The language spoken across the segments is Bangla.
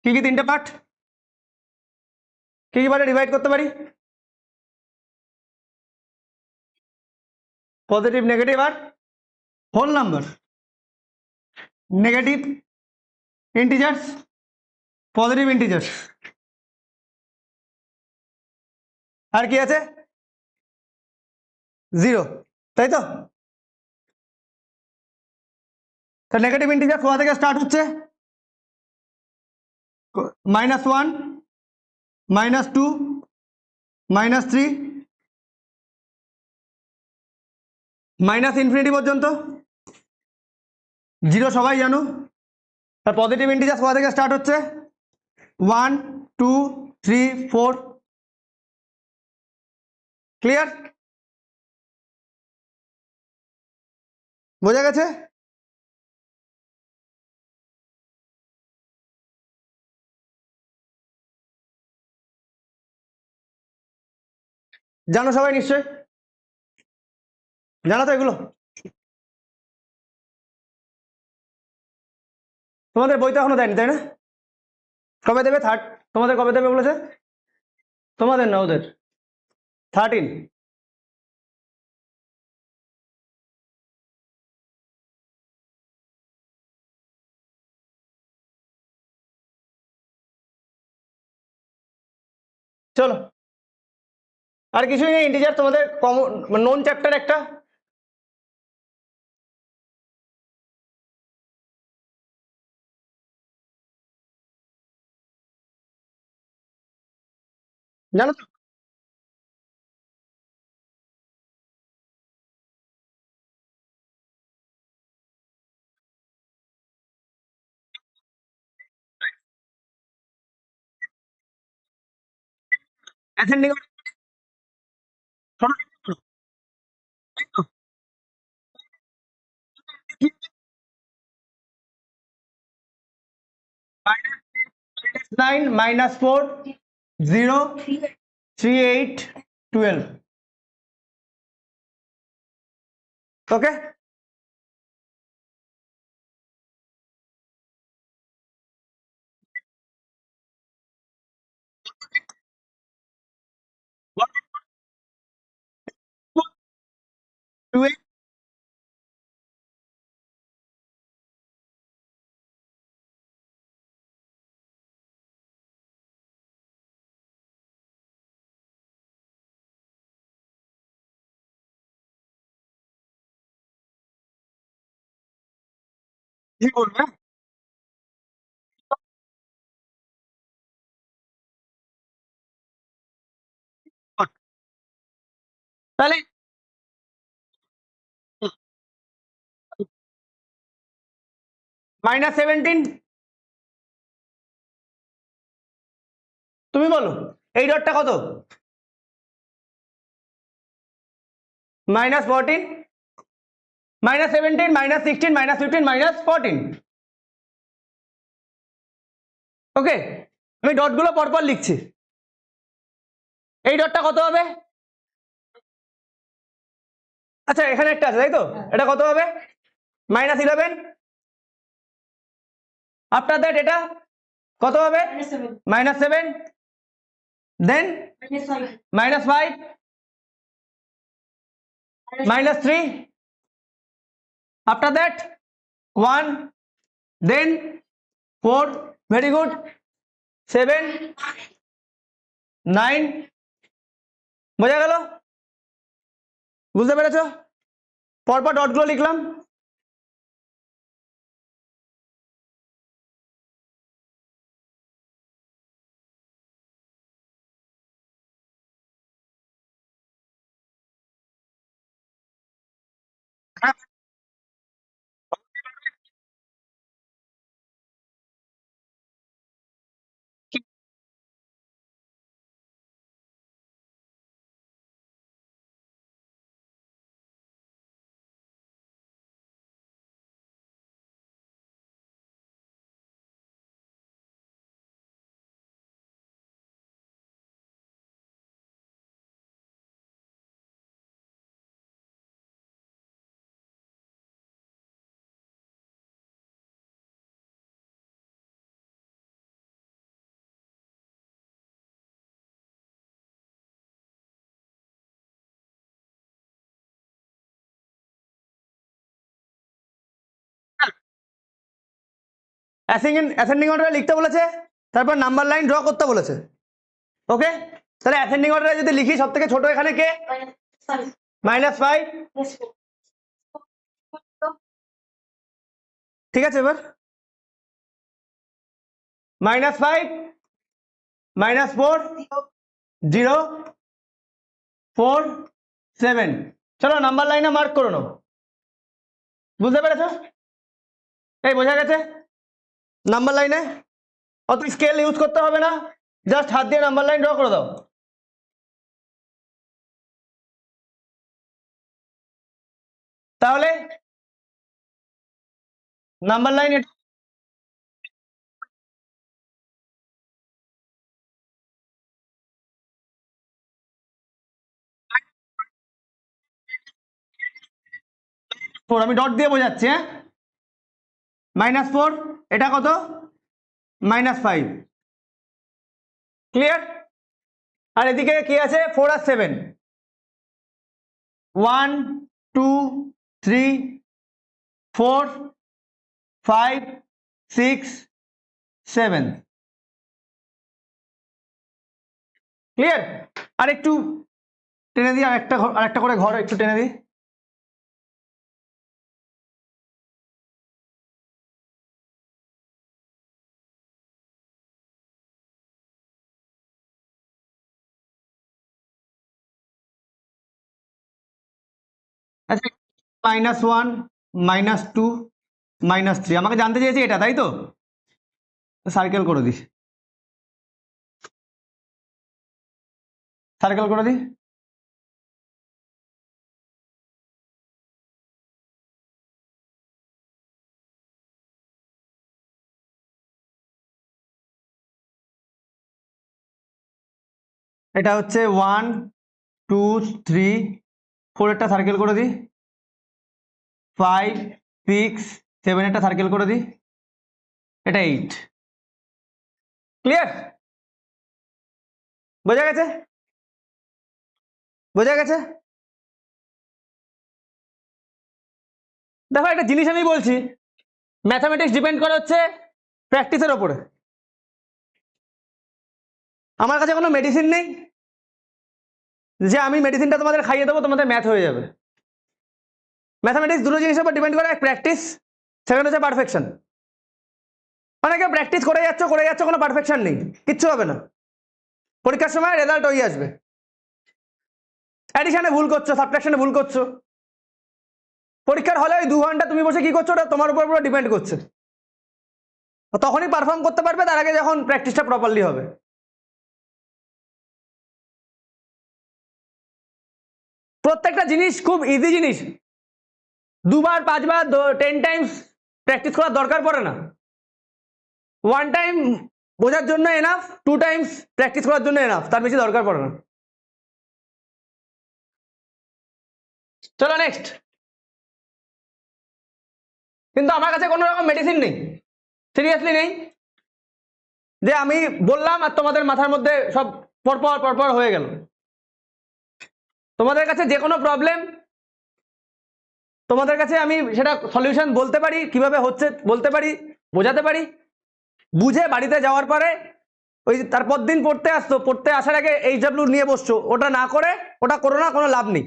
কি কি তিনটে পার্ট, কি কি পার্টে ডিভাইড করতে পারি? পজিটিভ, নেগেটিভ আর whole number, negative integers, positive integers, আর কি আছে? জিরো, তাই তো? তা নেগেটিভ ইন্টিজার কোথা থেকে স্টার্ট হচ্ছে? -1, -2, -3, -∞ পর্যন্ত। জিরো সবাই জানো। আর পজিটিভ ইন্টিজার কোথা থেকে স্টার্ট হচ্ছে? 1, 2, 3, 4। ক্লিয়ার? বোঝা গেছে? জানো সবাই নিশ্চয়, জানো তো এগুলো? তোমাদের বইতে এখনো দেয়নি তাই না? কবে দেবে? তোমাদের কবে দেবে বলেছে? তোমাদের না ওদের? 13। চলো, আর কিছুই নেই। ইন্টিজার তোমাদের কমন নন চ্যাপ্টার একটা। জানো তো? অ্যাসেন্ডিং -9, -4, 0, 3, 8, 12। ওকে, কি বলবে? তাহলে -17, তুমি বলো এই ডটটা কত? -14, -17, -16, -15, -14। ওকে, আমি ডটগুলো পরপর লিখছি। এই ডটটা কত হবে? আচ্ছা, এখানে একটা আছে তাই তো? এটা কত হবে? -11। আফটার দ্যাট এটা কত হবে? -7। Then -5, -3। After that 1, then 4, very good, 7, 9। বোঝা গেল? বুঝতে পেরেছো? পরপর ডটগুলো লিখলাম। অ্যাসেন্ডিং অর্ডারে লিখতে বলেছে, তারপর নাম্বার লাইন ড্র করতে বলেছে। ওকে, তাহলে অ্যাসেন্ডিং অর্ডারে যদি লিখি সব থেকে ছোট এখানে কে? -5। ঠিক আছে, এবার -5 -4 0 4 7। চলো নাম্বার লাইনে মার্ক করে নাও। বুঝতে পেরেছো? এই বোঝা গেছে? নাম্বার লাইনে অত স্কেল ইউজ করতে হবে না, জাস্ট হাত দিয়ে নাম্বার লাইন ড্র করে দাও। তাহলে নাম্বার লাইন আমি ডট দিয়ে বোঝাচ্ছি। হ্যাঁ, -4, এটা কত? -5। ক্লিয়ার? আর এদিকে কি আছে? 4 আর 7। 1 2 3 4 5 6 7। ক্লিয়ার? আর একটু টেনে দিই, আরেকটা করে ঘর একটু টেনে দিই। আচ্ছা, -1 -2 -3 আমাকে জানতে চেয়েছি এটা, তাই তো? সার্কেল করে দিই, সার্কেল করে দিই। এটা হচ্ছে 1 2 3 4 একটা সার্কেল করে দিই, 5 6 7 একটা সার্কেল করে দিই, এটা 8। ক্লিয়ার? বোঝা গেছে? বোঝা গেছে? দেখো একটা জিনিস আমি বলছি, ম্যাথামেটিক্স ডিপেন্ড করে হচ্ছে প্র্যাকটিসের ওপরে। আমার কাছে কোনো মেডিসিন নেই যে আমি মেডিসিনটা তোমাদের খাইয়ে দেবো তোমাদের ম্যাথ হয়ে যাবে। ম্যাথামেটিক্স দুটো জিনিসের উপর ডিপেন্ড করে, এক প্র্যাকটিস, সেকেন্ড হচ্ছে পারফেকশন। অনেকে প্র্যাকটিস করে যাচ্ছ কোনো পারফেকশন নেই, কিচ্ছু হবে না, পরীক্ষার সময় রেজাল্ট ওই আসবে। অ্যাডিশনে ভুল করছো, সাবট্রাকশনে ভুল করছো, পরীক্ষার হলে ওই 2 ঘন্টা তুমি বসে কি করছো ওটা তোমার উপর পুরো ডিপেন্ড করছে। তখনই পারফর্ম করতে পারবে, তার আগে যখন প্র্যাকটিসটা প্রপারলি হবে। প্রত্যেকটা জিনিস খুব ইজি জিনিস, 2বার 5বার 10 টাইমস প্র্যাকটিস করার দরকার পড়ে না। 1 টাইম বোঝার জন্য এনাফ, 2 টাইমস প্র্যাকটিস করার জন্য এনাফ, তার বেশি দরকার পড়ে না। চলো নেক্সট। কিন্তু আমার কাছে কোনো রকম মেডিসিন নেই, সিরিয়াসলি নেই, যে আমি বললাম আর তোমাদের মাথার মধ্যে সব পরপর পরপর হয়ে গেল। তোমাদের কাছে যে কোনো প্রবলেম, তোমাদের কাছে আমি সেটা সলিউশন বলতে পারি, কিভাবে হচ্ছে বলতে পারি, বোঝাতে পারি, বুঝে বাড়িতে যাওয়ার পরে ওই তারপর দিন পড়তে আসার আগে HW নিয়ে বসছো, ওটা না করে, ওটা করো না, কোনো লাভ নেই।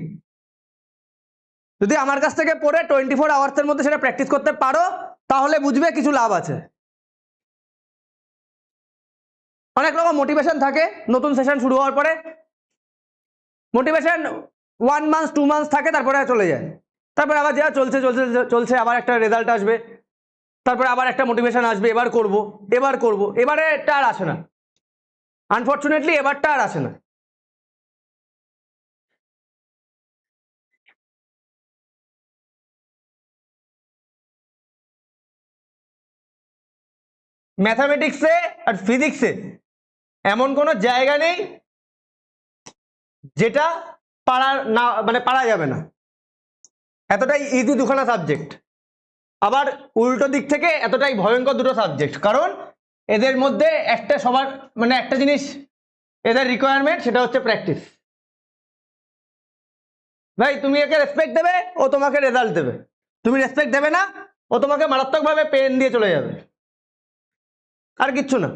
যদি আমার কাছ থেকে পড়ে 24 আওয়ার্সের মধ্যে সেটা প্র্যাকটিস করতে পারো, তাহলে বুঝবে কিছু লাভ আছে। অনেক রকম মোটিভেশন থাকে নতুন সেশন শুরু হওয়ার পরে, মোটিভেশন 1 মান্থ 2 মান্থ থাকে, তারপরে চলে যায়। তারপরে আবার যা চলছে চলছে চলছে, আবার একটা রেজাল্ট আসবে, তারপরে আবার একটা মোটিভেশন আসবে, এবার করব, এবারে এটা আর আসে না, আনফর্চুনেটলি এবারটা আর আসে না। ম্যাথামেটিক্সে আর ফিজিক্সে এমন কোনো জায়গা নেই যেটা পারা যাবে না, এতটাই ইজি দুখানা সাবজেক্ট। আবার উল্টো দিক থেকে এতটাই ভয়ঙ্কর দুটো সাবজেক্ট, কারণ এদের মধ্যে একটা সবার একটা জিনিস এদের রিকোয়ারমেন্ট, সেটা হচ্ছে প্র্যাকটিস। ভাই তুমি একে রেসপেক্ট দেবে, ও তোমাকে রেজাল্ট দেবে। তুমি রেসপেক্ট দেবে না, ও তোমাকে মারাত্মকভাবে পেন দিয়ে চলে যাবে। আর কিচ্ছু না।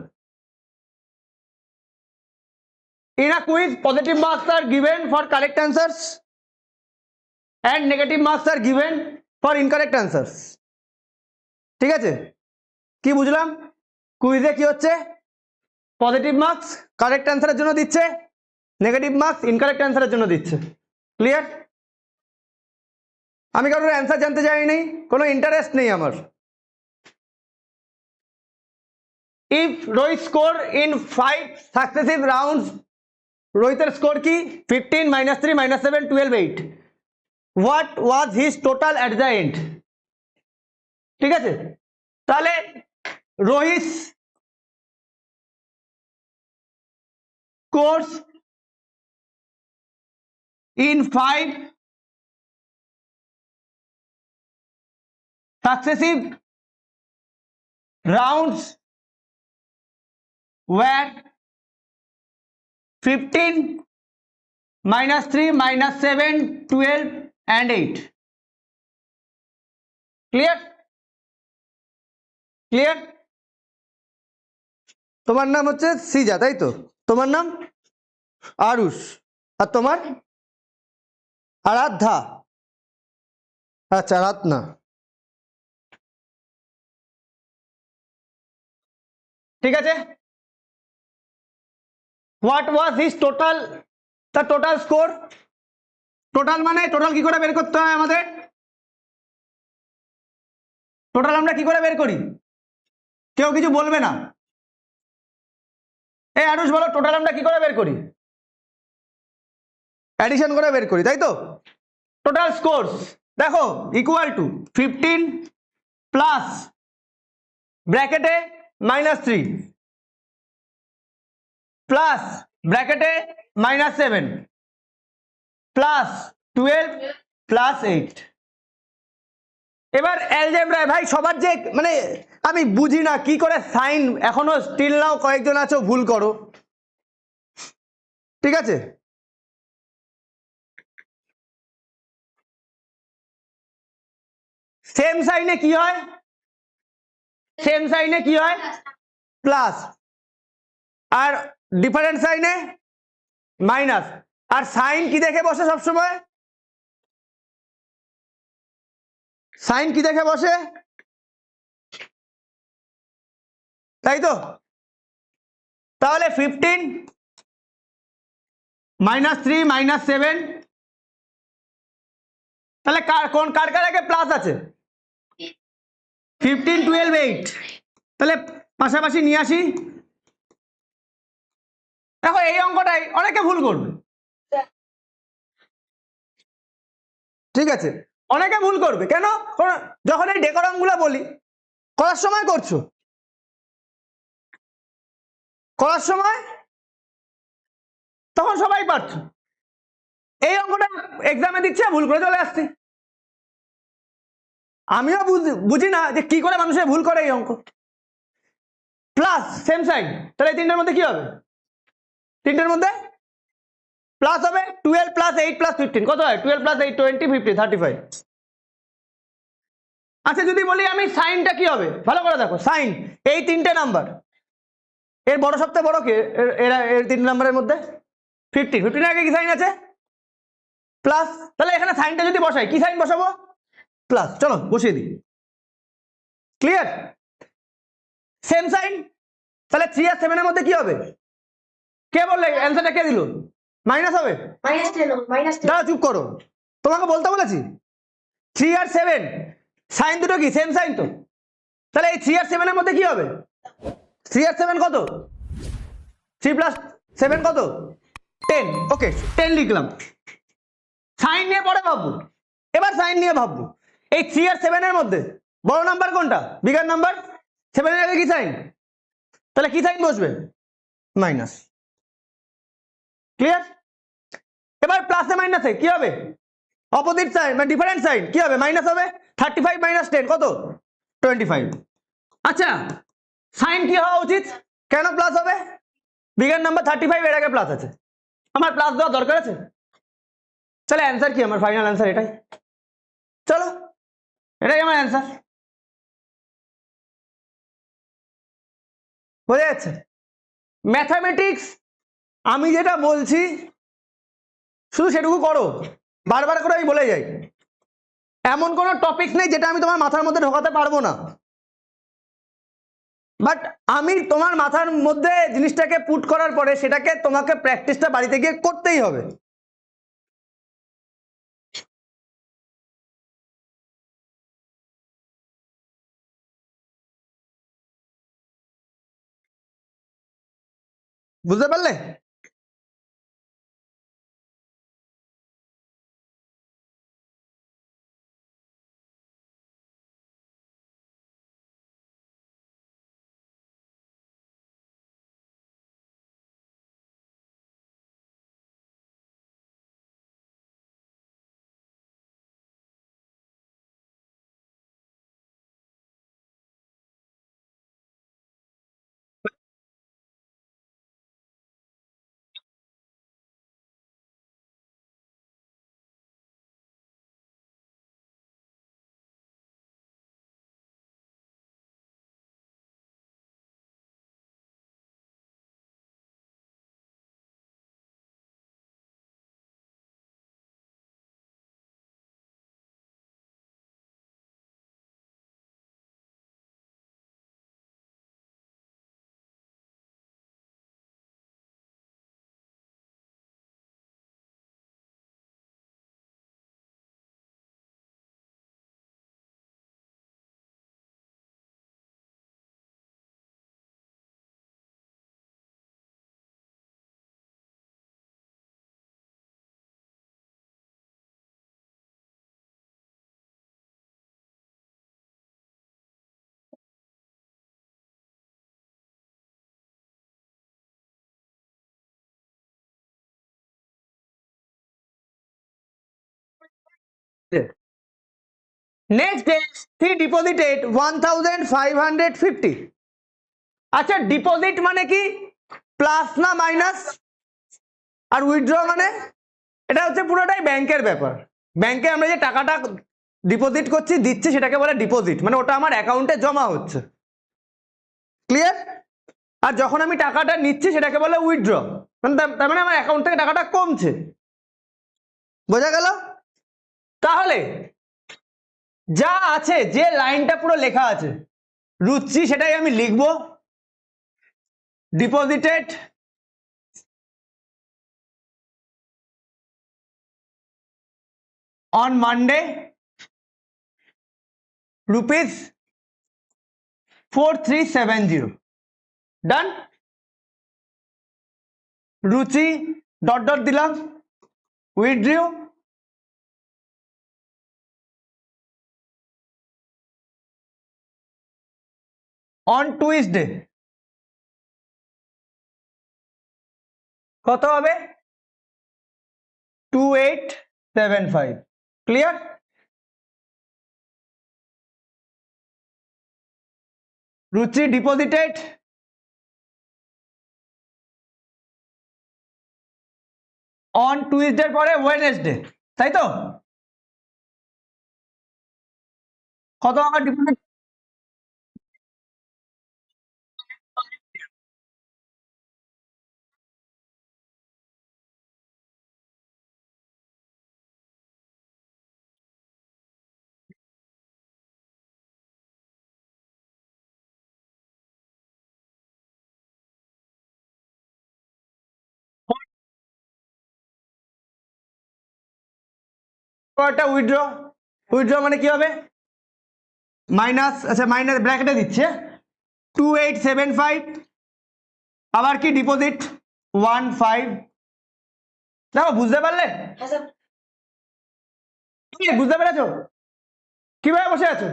In a quiz, positive marks are given for correct answers and negative marks are given for incorrect answers. ঠিক আছে, কি বুঝলাম? কুইজে কি হচ্ছে, পজিটিভ মার্কস কারেক্ট অ্যান্সারের জন্য দিচ্ছে, নেগেটিভ মার্কস ইনকারেক্ট অ্যান্সারের জন্য দিচ্ছে। ক্লিয়ার? আমি কারোর অ্যান্সার জানতে চাই নেই, কোনো ইন্টারেস্ট নেই আমার। If Rohit score in 5 successive rounds, রোহিতের স্কোর কি 15 -3 -7 12 8, what was his total at the end? ঠিক আছে, তাহলে Rohit scores in 5 successive rounds where 15 -3 -7 12 and 8. Clear? Clear? তোমার নাম হচ্ছে সিজা, তাই তো? তোমার নাম আরুষ, আর তোমার আরাধ্যা। আচ্ছা, রাতনা। ঠিক আছে, হোয়াট ওয়াজ হিজ টোটাল, তার টোটাল স্কোর। টোটাল মানে টোটাল কি করে বের করতে হয় আমাদের? টোটাল আমরা কি করে বের করি? কেউ কিছু বলবে না। এই আরুষ বলো, টোটাল আমরা কি করে বের করি? অ্যাডিশন করে বের করি, তাই তো? টোটাল স্কোরস দেখো ইকুয়াল টু 15 প্লাস ব্র্যাকেটে -3 প্লাস ব্র্যাকেটে -7 প্লাস 12 প্লাস 8। এবার অ্যালজেব্রায় ভাই সবার যে মানে আমি বুঝি না কি করে সাইন, এখনো স্টিল নাও কয়েকজন আছো ভুল করো। ঠিক আছে, সেম সাইনে কি হয়? সেম সাইনে কি হয়? প্লাস, আর ডিফারেন্ট সাইনে মাইনাস। আর সাইন কি দেখে বসে সবসময়? সাইন কি দেখে বসে? তাই তো? তাহলে 15 -3 -7, তাহলে কার কার আগে প্লাস আছে? 15 12 8। তাহলে পাশাপাশি নিয়ে আসি। দেখো এই অঙ্কটাই অনেকে ভুল করবে। ঠিক আছে, অনেকে ভুল করবে কেন? যখন এই ডেকোরাম গুলা বলি করার সময় করছো, করার সময় তখন সবাই পারছো। এই অঙ্কটা এক্সামে দিচ্ছে ভুল করে চলে আসছে। আমিও বুঝি না যে কি করে মানুষের ভুল করে এই অঙ্ক। প্লাস সেম সাইন, তাহলে এই তিনটার মধ্যে কি হবে? তিনটের মধ্যে প্লাস হবে। 12 প্লাস 8 প্লাস 15 কত হয়? 12 প্লাস 8 20 50 35। আচ্ছা যদি বলি আমি সাইনটা কি হবে, ভালো করে দেখো। সাইন এই তিনটে নাম্বার, এর বড় সবচেয়ে বড় কে? এর তিন নাম্বারের মধ্যে 15। 15 আগে কি সাইন আছে? প্লাস। তাহলে এখানে সাইনটা যদি বসাই কি সাইন বসাবো? প্লাস। চলো বসিয়ে দিই। ক্লিয়ার? সেম সাইন, তাহলে 3 আর 7 এর মধ্যে কি হবে? কে বললে অ্যান্সারটা কে দিল? মাইনাস হবে। দাঁড়া চুপ করো, তোমাকে বলতে বলেছি। 3 আর 7 সাইন দুটো কি সেম সাইন তো? তাহলে এই 3 আর 7 এর মধ্যে কি হবে? 3 আর 7 কত? 3 প্লাস 7 কত? 10। ওকে 10 লিখলাম। সাইন নিয়ে পরে ভাববো, এবার সাইন নিয়ে ভাববো। এই 3 আর 7 এর মধ্যে বড় নাম্বার কোনটা? Bigger number. 7 এর আগে কি সাইন? তাহলে কি সাইন বসবে? মাইনাস। ক্লিয়ার? এবার প্লাসে মাইনাসে কি হবে? অপোজিট সাইন মানে ডিফারেন্ট সাইন কি হবে? মাইনাস হবে। 35 - 10 কত? 25। আচ্ছা সাইন কি হওয়া উচিত? কেন প্লাস হবে? বিগার নাম্বার 35 এর আগে প্লাস আছে, আমার প্লাস দেওয়া দরকার আছে? চলে অ্যান্সার কি আমার? ফাইনাল অ্যান্সার এটাই। চলো এটাই আমার অ্যান্সার। বোঝা যাচ্ছে? ম্যাথামেটিক্স আমি যেটা বলছি শুধু সেটুকু করো, বারবার করে আমি বলে যাই। এমন কোনো টপিক নেই যেটা আমি তোমার মাথার মধ্যে ঢোকাতে পারবো না, বাট আমি তোমার মাথার মধ্যে জিনিসটাকে পুট করার পরে সেটাকে তোমাকে প্র্যাকটিসটা বাড়িতে গিয়ে করতেই হবে। বুঝতে পারলে? Next day he deposited 1550। আচ্ছা, ডিপোজিট মানে কি? প্লাস না মাইনাস? আর উইথড্র মানে? এটা হচ্ছে পুরোটাই ব্যাংকের ব্যাপার। ব্যাংকে আমরা যে টাকাটা ডিপোজিট করছি, দিচ্ছি, সেটাকে বলে ডিপোজিট, মানে ওটা আমার অ্যাকাউন্টে জমা হচ্ছে। ক্লিয়ার? আর যখন আমি টাকাটা নিচ্ছি সেটাকে বলে উইথড্র, মানে তার মানে আমার অ্যাকাউন্ট থেকে টাকাটা কমছে। বোঝা গেল? তাহলে যা আছে, যে লাইনটা পুরো লেখা আছে রুচি, সেটাই আমি লিখবো। Deposited on Monday rupees 4370। ডান। রুচি ডট ডট দিলাম, উইথড্রিউ অন টুইসডে। কত হবে? 2875। ক্লিয়ার? রুচি ডিপোজিটেড অন টুইসডে পরে ওয়েডনেসডে, তাই তো? কত আমার ডিপোজিট? একটা উইথড্র। উইথড্র মানে কি হবে? মাইনাস, আচ্ছা মাইনাস ব্র্যাকেটে দিচ্ছে 2875, আবার কি ডিপোজিট 15। দেখো, বুঝতে পারলে? বুঝতে পেরেছো কিভাবে বসে আছো?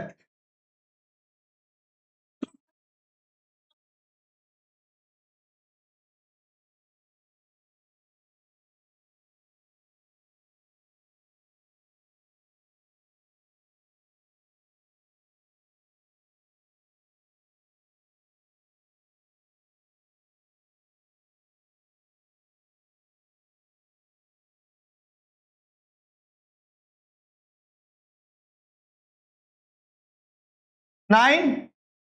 নাইন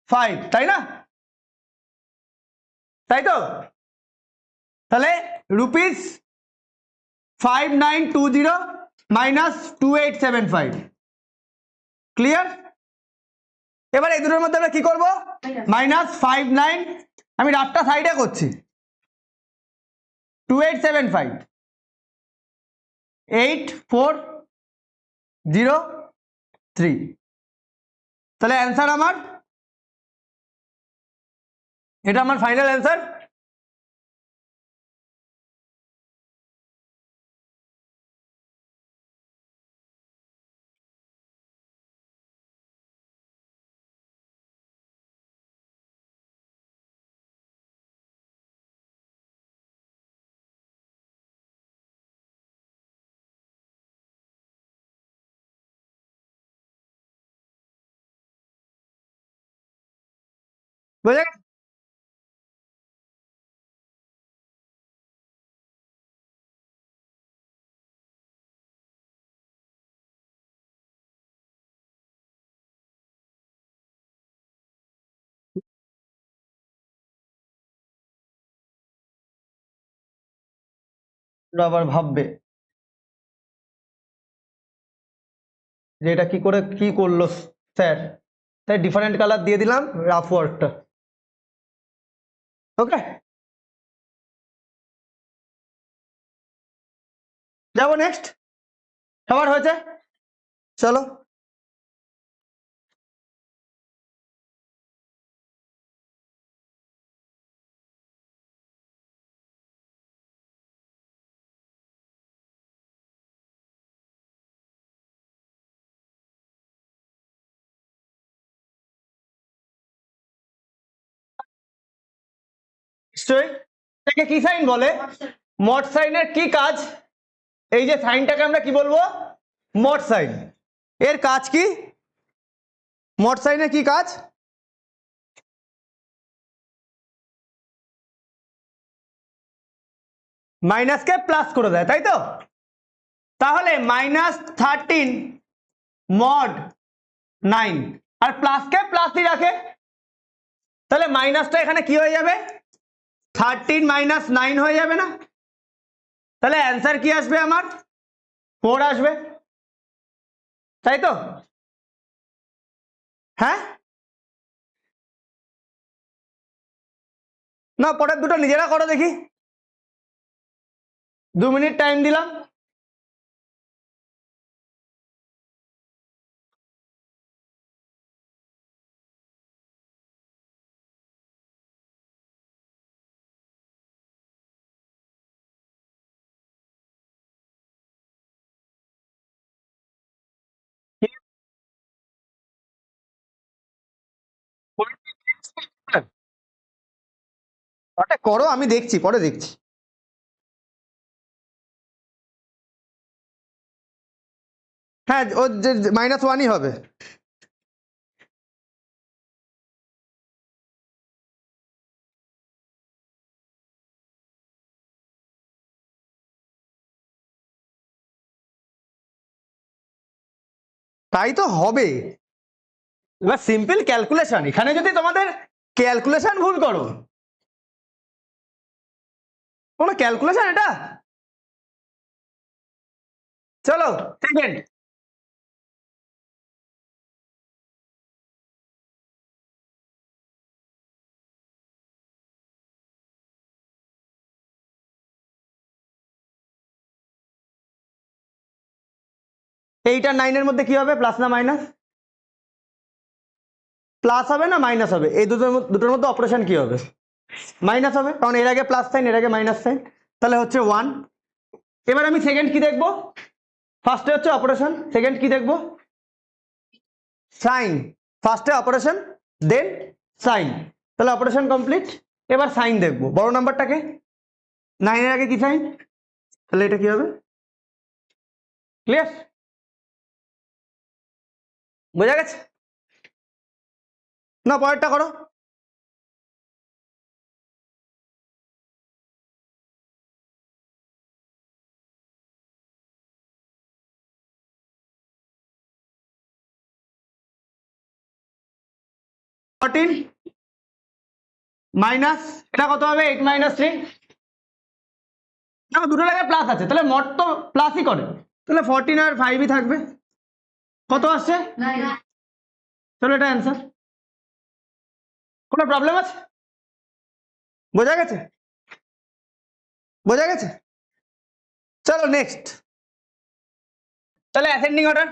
ফাইভ, তাই না? তাই তো? তাহলে ₹5920 মাইনাস 2875, ক্লিয়ার? এবার এই দুটোর মধ্যে আমরা কি করব? -59, আমি রাফটা সাইডে করছি, 2875 8403, তাহলে অ্যান্সার আমার, এটা আমার ফাইনাল অ্যান্সার। বুঝে গেছে? ওরা আবার ভাববে যে এটা কি করে কি করলো স্যার, তাই ডিফারেন্ট কালার দিয়ে দিলাম রাফ ওয়ার্কটা। ওকে, যাবো নেক্সট। সবার হয়েছে? চলো। নিশ্চয়ই। এটাকে কি সাইন বলে? মড সাইনের কি কাজ? এই যে সাইনটাকে আমরা কি বলবো? Mod sign. এর কাজ কি? মড সাইনের কি কাজ? মাইনাসকে প্লাস করে দেয়, তাই তো? তাহলে -13 মড 9 আর প্লাসকে প্লাসই রাখে, তাহলে মাইনাসটা এখানে কি হয়ে যাবে? 13 - 9 হয়ে যাবে না? তাহলে অ্যান্সার কি আসবে আমার? 4 আসবে, তাই তো? হ্যাঁ না, পরের দুটো নিজেরা করো দেখি। 2 মিনিট টাইম দিলাম। ওটা করো, আমি দেখছি, পরে দেখছি। হ্যাঁ, ও -1ই হবে। তাই তো হবে। এবার সিম্পল ক্যালকুলেশন, এখানে যদি তোমাদের ক্যালকুলেশন ভুল করো, কোনো ক্যালকুলেশন এটা? চলো সেকেন্ড। এইট আর 9-এর মধ্যে কি হবে, প্লাস না মাইনাস? প্লাস হবে না মাইনাস হবে? এই দুটোর মধ্যে অপারেশন কি হবে? মাইনাস হবে, কারণ এর আগে প্লাস সাইন, এর আগে মাইনাস সাইন, তাহলে হচ্ছে 1। এবার আমি সেকেন্ড কি দেখবো? ফার্স্টে হচ্ছে অপারেশন, সেকেন্ড কি দেখবো? সাইন। ফার্স্টে অপারেশন, দেন সাইন, তাহলে অপারেশন কমপ্লিট। এবার সাইন দেখবো, বড় নাম্বারটাকে। 9-এর আগে কি সাইন, তাহলে এটা কি হবে? ক্লিয়ার? বোঝা গেছে? না, পরেরটা করো। -14 মাইনাস এটা কত হবে 8 মাইনাস 3, দেখো দুটো জায়গায় প্লাস আছে, তাহলে মড তো প্লাসই করে, তাহলে 14 আর 5ই থাকবে। কত আসছে? চলো এটা অ্যান্সার। কোনো প্রবলেম আছে? বোঝা গেছে? বোঝা গেছে? চলো নেক্সট। তাহলে অ্যাসেন্ডিং অর্ডার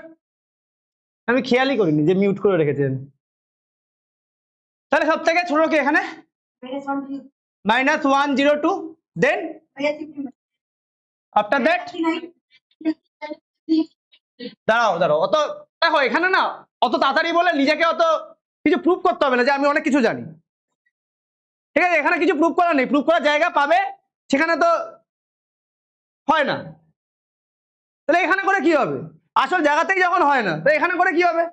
আমি খেয়ালই করিনি যে মিউট করে রেখেছেন। তাহলে সব থেকে ছোট কি এখানে? -102, দেন আফটার দ্যাট দাঁড়াও অত দেখো এখানে না অত তাড়াতাড়ি বলে নিজেকে অত কিছু প্রুভ করতে হবে না যে আমি অনেক কিছু জানি, ঠিক আছে? এখানে কিছু প্রুভ করার নেই, প্রুভ করার জায়গা পাবে সেখানে তো হয় না, তাহলে এখানে করে কি হবে? আসল জায়গাতেই যখন হয় না তো এখানে করে কি হবে?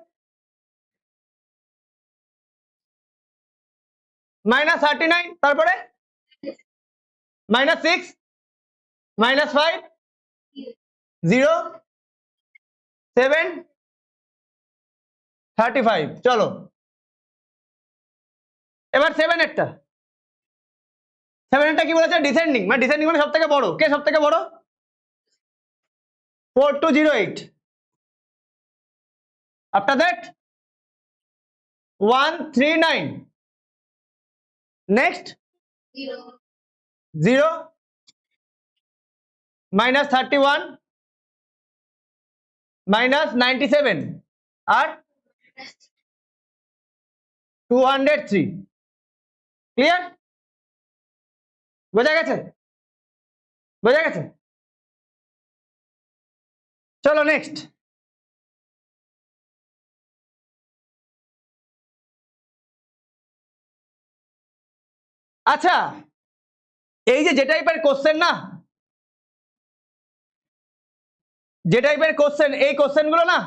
-39, তারপরে -6, -5, 0, 7, 35। চলো এবার 7 এরটা কি বলেছে? ডিসেন্ডিং, মানে ডিসেন্ডিং মানে সব থেকে বড়। কে সব থেকে বড়? 4208। আফটার দ্যাট 139, নেক্সট 0, -31, -97 আর 203। ক্লিয়ার? বোঝা গেছে? বোঝা গেছে? চলো নেক্সট। আচ্ছা এই যে টাইপের কোশ্চেন না, যে টাইপের কোশ্চেন, এই কোশ্চেন গুলো না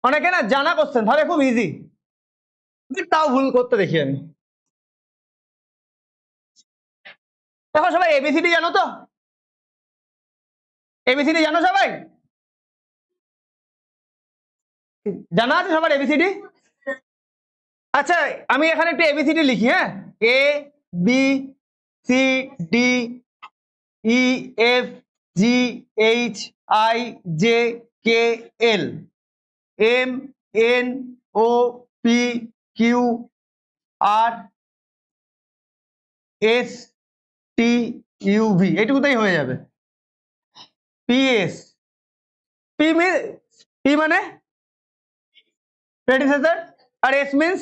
অনেকে না জানা কোশ্চেন ভাবে খুব ইজি, তাও ভুল করতে দেখি আমি। দেখো সবাই এবিসিডি জানো তো? এবিসিডি জানো সবাই? জানা আছে সবার এবিসিডি? আচ্ছা আমি এখানে একটু এবিসিডি লিখি, হ্যাঁ? A B C D E F G H I J K L M N O P Q R S T U V, এইটুকুতেই হয়ে যাবে। পিএস, পি মানে প্রেডিসেসর, আর এস মিন্স,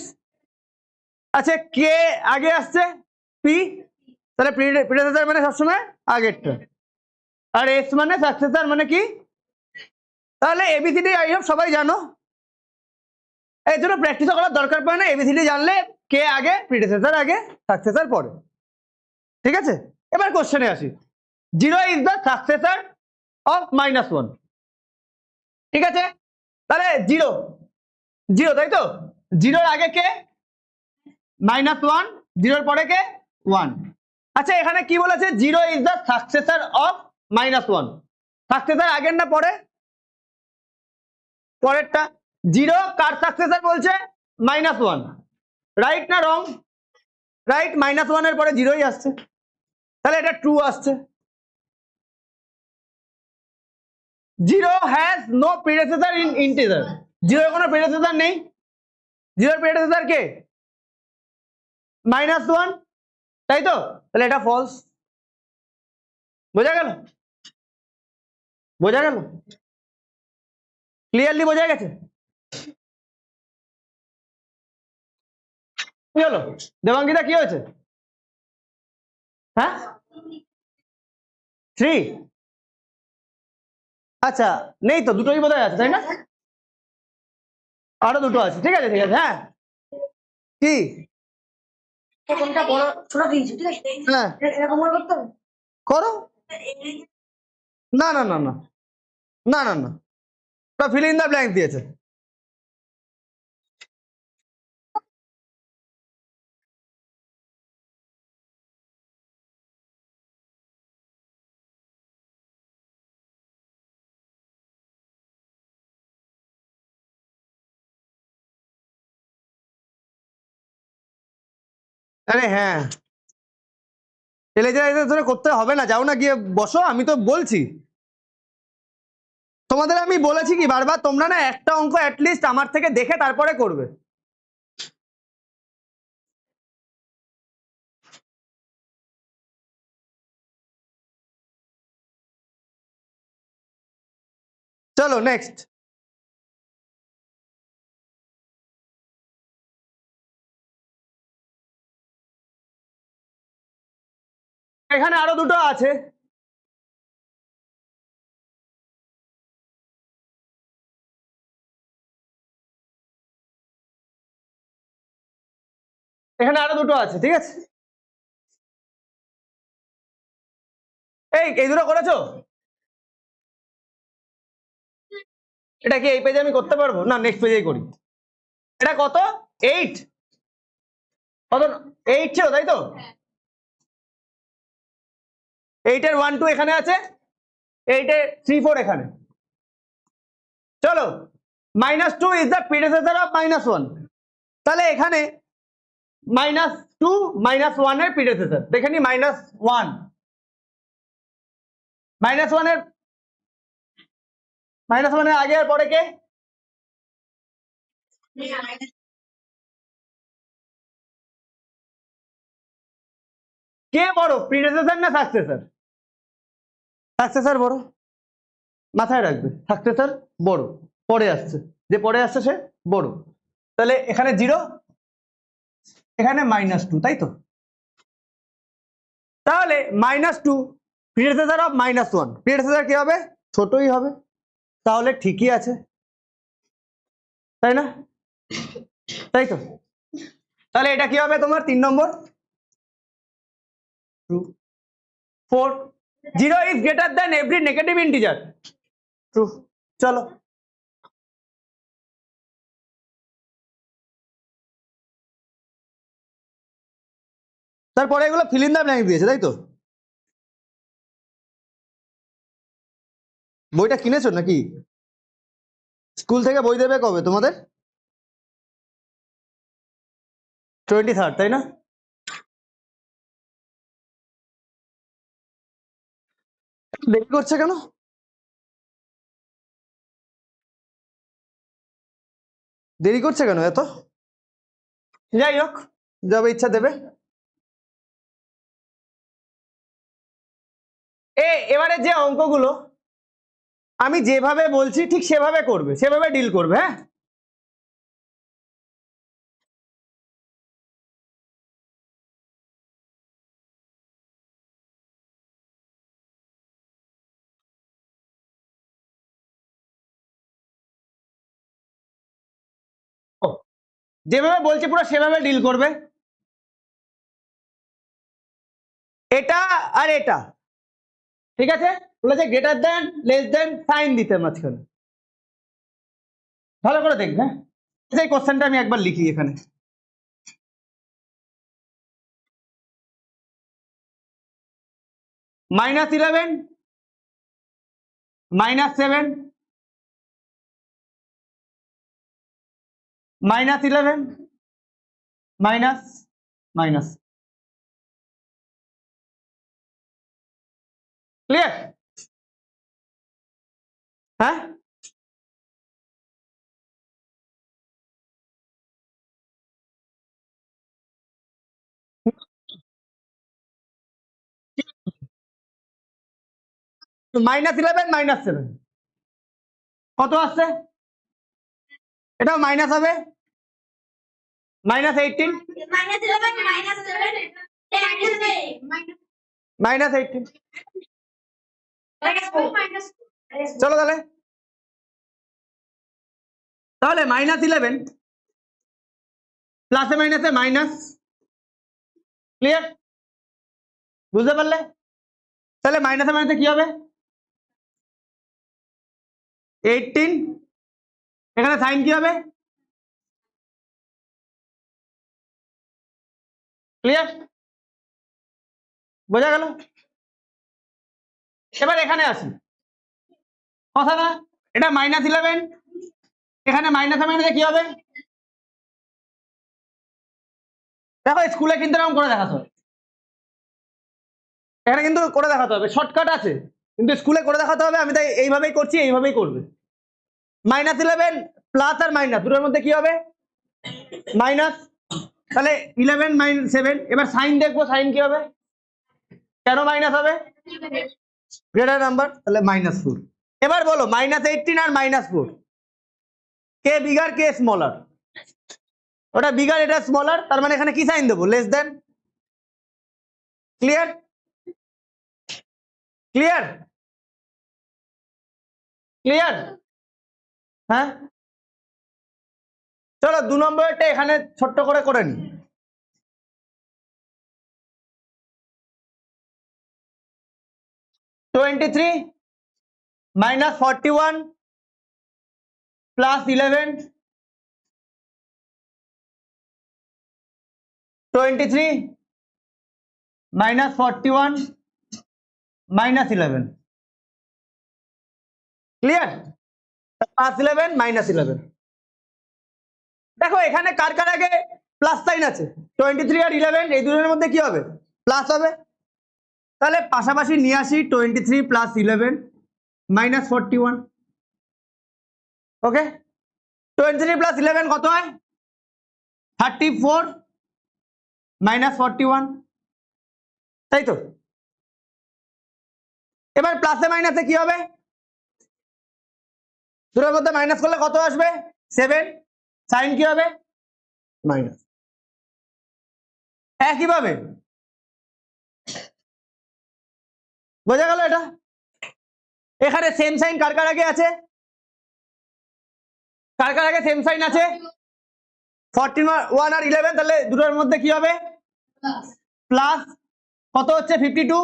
আচ্ছা কে আগে আসছে পি, তাহলে প্রেডিসেসর মানে সবসময় আগেরটা, আর এস মানে সাকসেসর মানে কি? তাহলে এবিসিডি আই হোপ সবাই জানো, এই জন্য প্র্যাকটিস করার দরকার পড়ে না, এবিসিডি জানলে কে আগে, প্রেডিসেসর আগে, সাকসেসর পরে। ঠিক আছে, এবার কোশ্চেনে আসি। 0 ইজ দ্য সাকসেসর অফ -1, ঠিক আছে? তাহলে 0 0, তাই তো? 0 আগে কে? -1, 0 পরে কে? 1। আচ্ছা এখানে কি বলেছে? 0 is the successor of -1, successor আগের না পরে? পরেরটা। 0 কার সাকসেসর বলছে? -1, রাইট না রং? রাইট, -1 এর পরে 0ই আসছে, তাহলে এটা ট্রু আসছে। 0 হ্যাজ নো প্রিডেসেসর ইন ইন্টিজার, 0 এর কোনো প্রিডেসেসর নেই। 0 এর প্রিডেসেসর কে? -1, তাই তো? তাহলে এটা ফলস। বোঝা গেল? বোঝা গেল? ক্লিয়ারলি বোঝা গেছে? কি হলো দেবাঙ্গিতা, কি হয়েছে? হ্যাঁ 3, আচ্ছা নেই তো, দুটোই বোধহয় আছে তাই না? আরো দুটো আছে, ঠিক আছে ঠিক আছে। হ্যাঁ কি? কোনটা বড় ছোট দিয়েছি, ঠিক আছে? হ্যাঁ এরকম করে করতে হবে। করো। না না না না না না না, ফিল ইন দ্য ব্ল্যাঙ্ক দিয়েছে। আরে হ্যাঁ, এলেজারাইজার ধরে করতে হবে না, যাও না গিয়ে বসো, আমি তো বলছি তোমাদের, আমি বলেছি কি বারবার, তোমরা না একটা অঙ্ক অ্যাটলিস্ট আমার থেকে দেখে তারপরে করবে। চলো নেক্সট। এখানে আরো দুটো আছে, এখানে আরো দুটো আছে, ঠিক আছে। এই দুটো করেছো? এটা কি এই পেজে আমি করতে পারবো? না, নেক্সট পেজেই করি। এটা কত? 8? কত? 8 ছিল তাই তো? 8 এর 1 2 এখানে আছে, 8 এর 3 4 এখানে। চলো, -2 ইজ দ্য প্রিডেসেসর অফ -1, তাহলে এখানে -2 -1 এর প্রিডেসেসর দেখে নি। -1 -1 এর -1 এর আগে আর পরে কে? কে বড়, প্রিডেসেসর না সাকসেসর? সাকসেসর বড়, মাথায় রাখবে, সাকসেসর বড়, পরে আসছে, যে পরে আসছে সে বড়। তাহলে এখানে 0, এখানে -2, তাই তো? তাহলে -2 প্রিডেসেসর অফ -1, প্রিডেসেসর কি হবে? ছোটই হবে, তাহলে ঠিকই আছে, তাই না? তাই তো? তাহলে এটা কি হবে তোমার 3 নম্বর? 4 0 is greater than every negative integer, true. চলো, তারপরে এগুলো ফিল ইন দ্য ব্ল্যাঙ্ক দিয়েছে, তাই তো? বইটা কিনেছো নাকি? স্কুল থেকে বই দেবে কবে তোমাদের? 23, তাই না? দেরি করছে কেন? দেরি করছে কেন এত? যাই হোক, যাবে ইচ্ছা দেবে। এবারে যে অঙ্কগুলো আমি যেভাবে বলছি ঠিক সেভাবে করবে, সেভাবে ডিল করবে, হ্যাঁ? ও, যেভাবে বলছি পুরো সেভাবে ডিল করবে। এটা আর এটা, ঠিক আছে? বলেছে greater than less than sign দিতে মাঝখানে, ভালো করে দেখবে। এই কোশ্চেনটা আমি একবার লিখি এখানে। -11 -7 -11 মাইনাস মাইনাস, ক্লিয়ার? হ্যাঁ, -11 -7 কত আসছে? এটাও মাইনাস হবে, -18 -18। চলো তাহলে, -11 প্লাসে মাইনাসে মাইনাস, ক্লিয়ার? বুঝতে পারলে? তাহলে মাইনাসে মাইনাসে কি হবে? 18, এখানে সাইন কি হবে? ক্লিয়ার? বোঝা গেল? এবার এখানে আসি, কথা না, এটা -11, এখানে মাইনাসে মাইনাসে কি হবে? দেখো স্কুলে কিন্তু এরকম করে দেখাতে হবে, এখানে কিন্তু করে দেখাতে হবে, শর্টকাট আছে কিন্তু স্কুলে করে দেখাতে হবে। আমি তাই এইভাবেই করছি, এইভাবেই করবে। -11 প্লাস আর মাইনাস দুটোর মধ্যে কি হবে? মাইনাস। তাহলে 11 - 7। এবার সাইন দেখবো, সাইন কি হবে? কেন মাইনাস হবে? গ্রেটার নাম্বার, তাহলে -4। এবার বলো -18 আর -4 কে বিগার কে স্মলার? ওটা বিগার, এটা স্মলার, তার মানে এখানে কি সাইন দেবো? Less than. Clear? Clear? Clear? হ্যাঁ, চলো 2 নম্বরটা এখানে ছোট্ট করে নি। -23 - 41 + 11। 23 - 41 - 11। ক্লিয়ার? +11 - 11। দেখো এখানে কার কার আগে প্লাস সাইন আছে? 23 আর 11, এই দুটোর মধ্যে কি হবে? প্লাস হবে। তাহলে পাশাপাশি নিয়ে আসি 23 + 11 - 41। ওকে, 23 + 11 কত হয়? 34 - 41, তাই তো? এবার প্লাসে মাইনাসে কি হবে? দুটোর মধ্যে মাইনাস করলে কত আসবে? 7। সাইন কি হবে? মাইনাস। একইভাবে বোঝা গেল এটা? এখানে সেম সাইন কার কার আগে আছে? কার কার আগে সেম সাইন আছে? 41 আর 11, তাহলে দুটোর মধ্যে কি হবে? প্লাস। কত হচ্ছে? 52।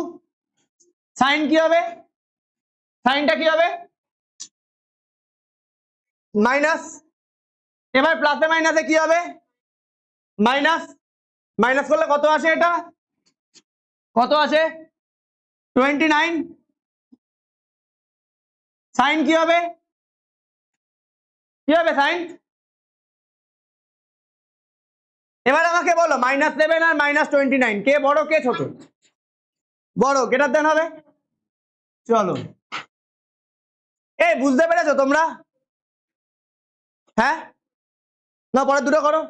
সাইন কি হবে? সাইনটা কি হবে? মাইনাস। এবার প্লাসে মাইনাসে কি হবে? মাইনাস। মাইনাস করলে কত আসে? এটা কত আসে? 29। সাইন কি হবে? কি হবে সাইন? এবার আমাকে বলো -7 আর -29 কে বড় কে ছোট? বড়, গ্রেটার দেন হবে। চলো, এই বুঝতে পেরেছো তোমরা? হ্যাঁ, না পরে দুটো করো।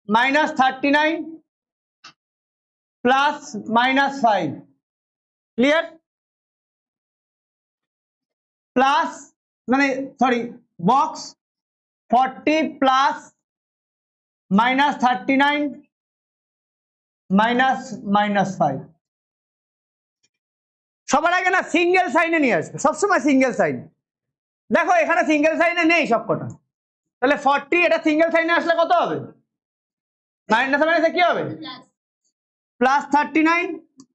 -39 প্লাস -5। ক্লিয়ার? প্লাস, মানে সরি, বক্স 40 প্লাস -39 -5। সবার আগে না সিঙ্গেল সাইনে নিয়ে আসবে, সবসময় সিঙ্গেল সাইন। দেখো এখানে সিঙ্গেল সাইনে নেই সব কটা, তাহলে 40 এটা সিঙ্গেল সাইনে আসলে কত হবে? মাইনাস মাইনাসে কি হবে? +39,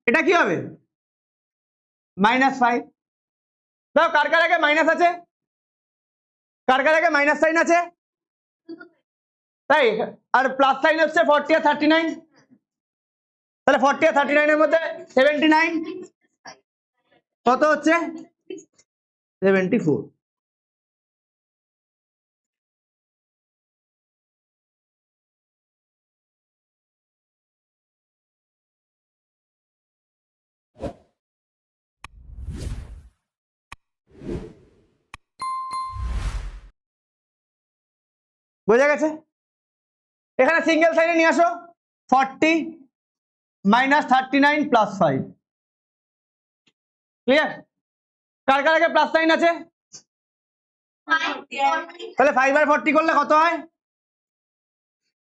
এটা কি হবে? -5। দেখো কার কার আগে মাইনাস আছে? কার কার আগে মাইনাস সাইন আছে? তাই, আর প্লাস সাইন হচ্ছে 40 আর 39। তাহলে 40 আর 39 এর মধ্যে 79 কত হচ্ছে 74। বোঝা গেছে? এখানে সিঙ্গেল সাইনে নিয়ে আসো 40 মাইনাস 39 প্লাস 5। ক্লিয়ার? কার কার আগে প্লাস সাইন আছে? তাহলে 5 আর 40 করলে কত হয়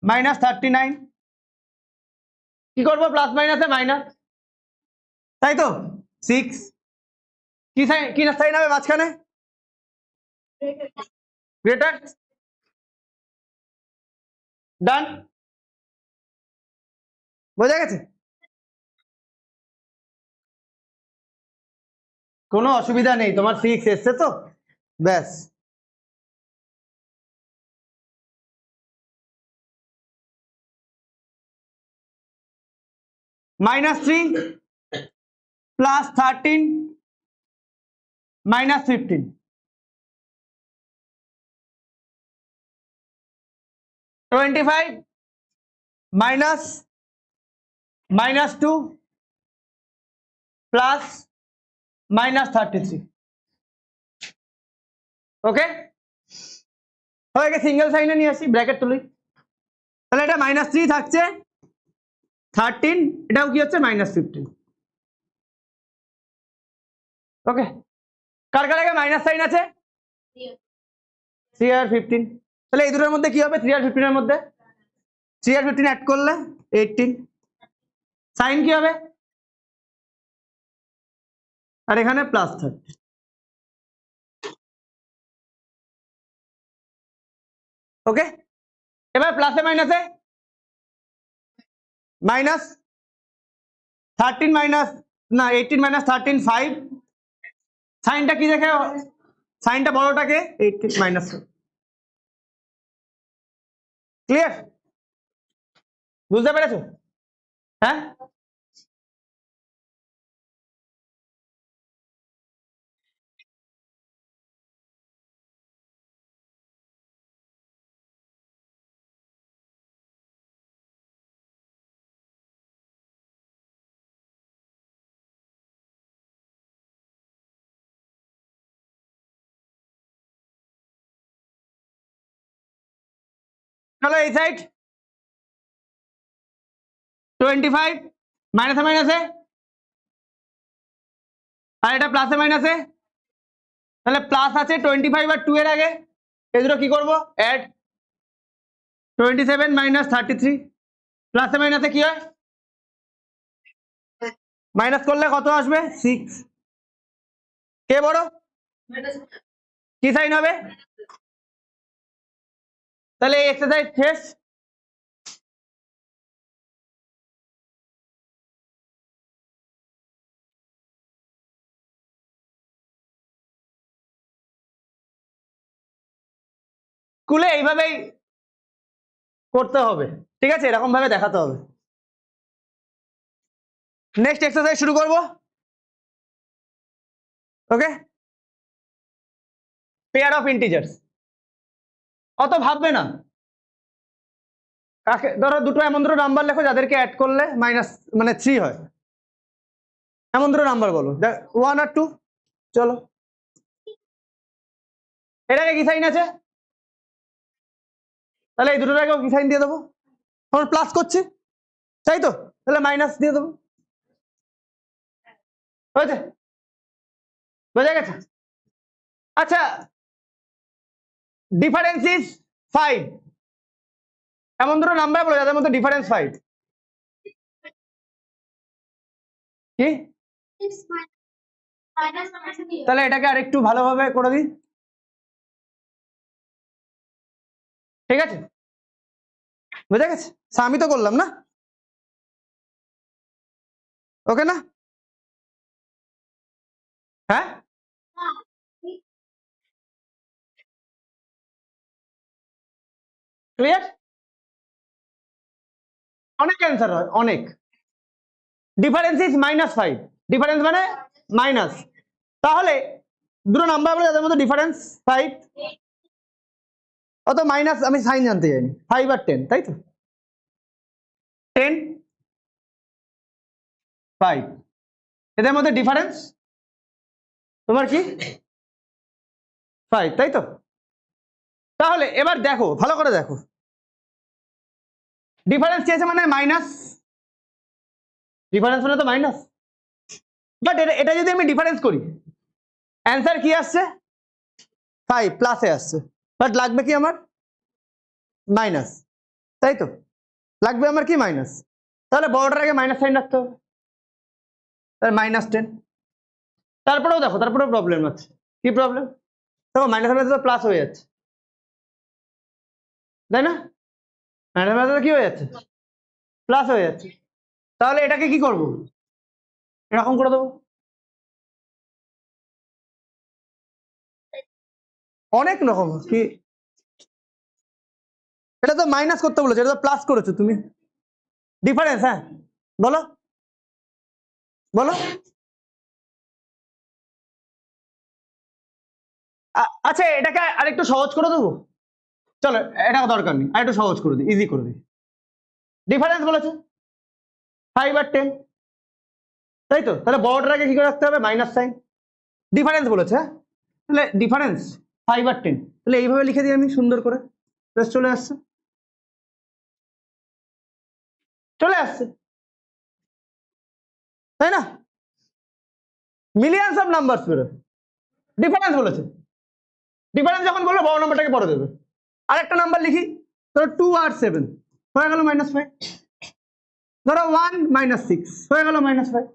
মাইনাস 39। কি করবো প্লাস মাইনাসে মাইনাস, তাই তো 6। কি সাইন কি সাইন হবে মাঝখানে? গ্রেটার। ডান। বোঝা গেছে? কোনো অসুবিধা নেই, তোমার 6 এসছে তো ব্যাস। -3 প্লাস 13 মাইনাস 15। -25 minus -2 plus -33। ওকে, সবাইকে সিঙ্গেল সাইনে নিয়ে আসি, ব্র্যাকেট তুলি। তাহলে এটা -3 থাকছে 13, এটাও কি হচ্ছে -15। ওকে, কার কার আগে মাইনাস সাইন আছে? 3 আর 15। তাহলে এই দুটোর মধ্যে কি হবে 3 আর 15 এর মধ্যে? 3 আর 15 অ্যাড করলে 18। সাইন কি হবে? আর এখানে +30। ওকে, এবার প্লাসে মাইনাসে মাইনাস 13 মাইনাস না 18 মাইনাস 13 5। সাইনটা কি দেখে? সাইনটা বড়টাকে 18 মাইনাস। ক্লিয়ার? বুঝতে পেরেছো? হ্যাঁ, চলো এই সাইড 25 মাইনাসে মাইনাসে, আর এটা প্লাসে মাইনাসে। তাহলে প্লাস আছে 25 আর 2 এর আগে, এই দুটো কি করবো অ্যাড। 27 মাইনাস 33। প্লাসে মাইনাসে কি হয়? মাইনাস করলে কত আসবে 6। কে বড়? কি সাইন হবে? তাহলে এই এক্সারসাইজ শেষ। স্কুলে এইভাবেই করতে হবে, ঠিক আছে, এরকম ভাবে দেখাতে হবে। নেক্সট এক্সারসাইজ শুরু করব। ওকে, পেয়ার অফ ইন্টিজার্স। অত ভাববে না, কাকে ধরো দুটো এমন দুটো নাম্বার লেখো যাদেরকে অ্যাড করলে মাইনাস মানে 3 হয়, এমন দুটো নাম্বার বলো 1 আর 2। চলো, এটাকে কি সাইন আছে? তাহলে এই দুটোটাকেও কি সাইন দিয়ে দেবো? আমরা প্লাস করছি, তাই তো, তাহলে মাইনাস দিয়ে দেবো। হয়েছে? বোঝা গেছে? আচ্ছা, ডিফারেন্স ইজ 5, এমন দুটো নাম্বার বলো যাদের মধ্যে ডিফারেন্স 5। কি? তাহলে এটাকে আরেকটু ভালোভাবে করে দিই, ঠিক আছে? বোঝা গেছে? আমি তো করলাম না, ওকে না? হ্যাঁ, ক্লিয়ার? অনেক অ্যান্সার হয়, অনেক। ডিফারেন্স ইজ -5, ডিফারেন্স মানে মাইনাস। তাহলে দুটো নাম্বার বলে যাদের মধ্যে ডিফারেন্স 5, অত মাইনাস আমি সাইন জানতে চাইনি, 5 আর 10, তাই তো? 10 5, এদের মধ্যে ডিফারেন্স তোমার কি 5, তাই তো? তাহলে এবার দেখো, ভালো করে দেখো, ডিফারেন্স চেয়েছে মানে মাইনাস, ডিফারেন্স মানে তো মাইনাস, বাট এটা যদি আমি ডিফারেন্স করি অ্যান্সার কি আসছে 5 প্লাসে আসছে, বাট লাগবে কি আমার মাইনাস, তাই তো? লাগবে আমার কি মাইনাস, তাহলে বড়টার আগে মাইনাস সাইন রাখতে হবে, তাহলে -10। তারপরেও দেখো, তারপরেও প্রবলেম আছে। কি প্রবলেম? দেখো মাইনাস মাইনাস তো প্লাস হয়ে যাচ্ছে, তাই না? মাইনাস মাইনাস কি হয়ে যাচ্ছে, প্লাস হয়ে যাচ্ছে। তাহলে এটাকে কি করব, এরকম করে দেবো। অনেক রকম কি, এটা তো মাইনাস করতে বলেছো, এটা তো প্লাস করেছো তুমি। ডিফারেন্স, হ্যাঁ বলো বলো। আচ্ছা এটাকে আরেকটু সহজ করে দেবো, চলো এটা দরকার নেই, আরেকটু সহজ করে দিই, ইজি করে দিই। ডিফারেন্স বলেছে 5 আর 10, তাই তো? তাহলে বড়টার আগে কি করে রাখতে হবে মাইনাস সাইন, ডিফারেন্স বলেছে, হ্যাঁ? তাহলে ডিফারেন্স 5 আর 10, তাহলে এইভাবে লিখে দিই আমি সুন্দর করে, প্লাস চলে আসছে, চলে আসছে, তাই না? মিলিয়নস অফ নাম্বারস বেরোয়, ডিফারেন্স বলেছে, ডিফারেন্স যখন বললো বড় নাম্বারটাকে পরে দেবে। আরেকটা নাম্বার লিখি, ধরো 2 আর 7 হয়ে গেল -5, ধরো 1 -6 হয়ে গেল -5।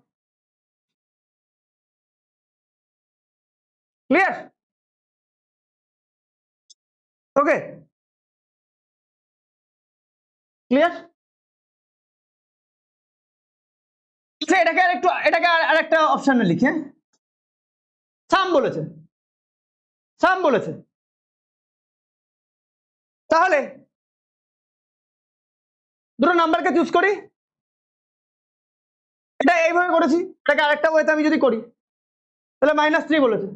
ক্লিয়ার? ওকে, ক্লিয়ার? এটাকে আরেকটু, এটাকে আরেকটা অপশনে লিখে, সাম বলেছে, সাম বলেছে, তাহলে দুটো নাম্বারকে চুজ করি, এটা এইভাবে করেছি, এটাকে আরেকটা ওয়েতে আমি যদি করি তাহলে -3 বলেছে।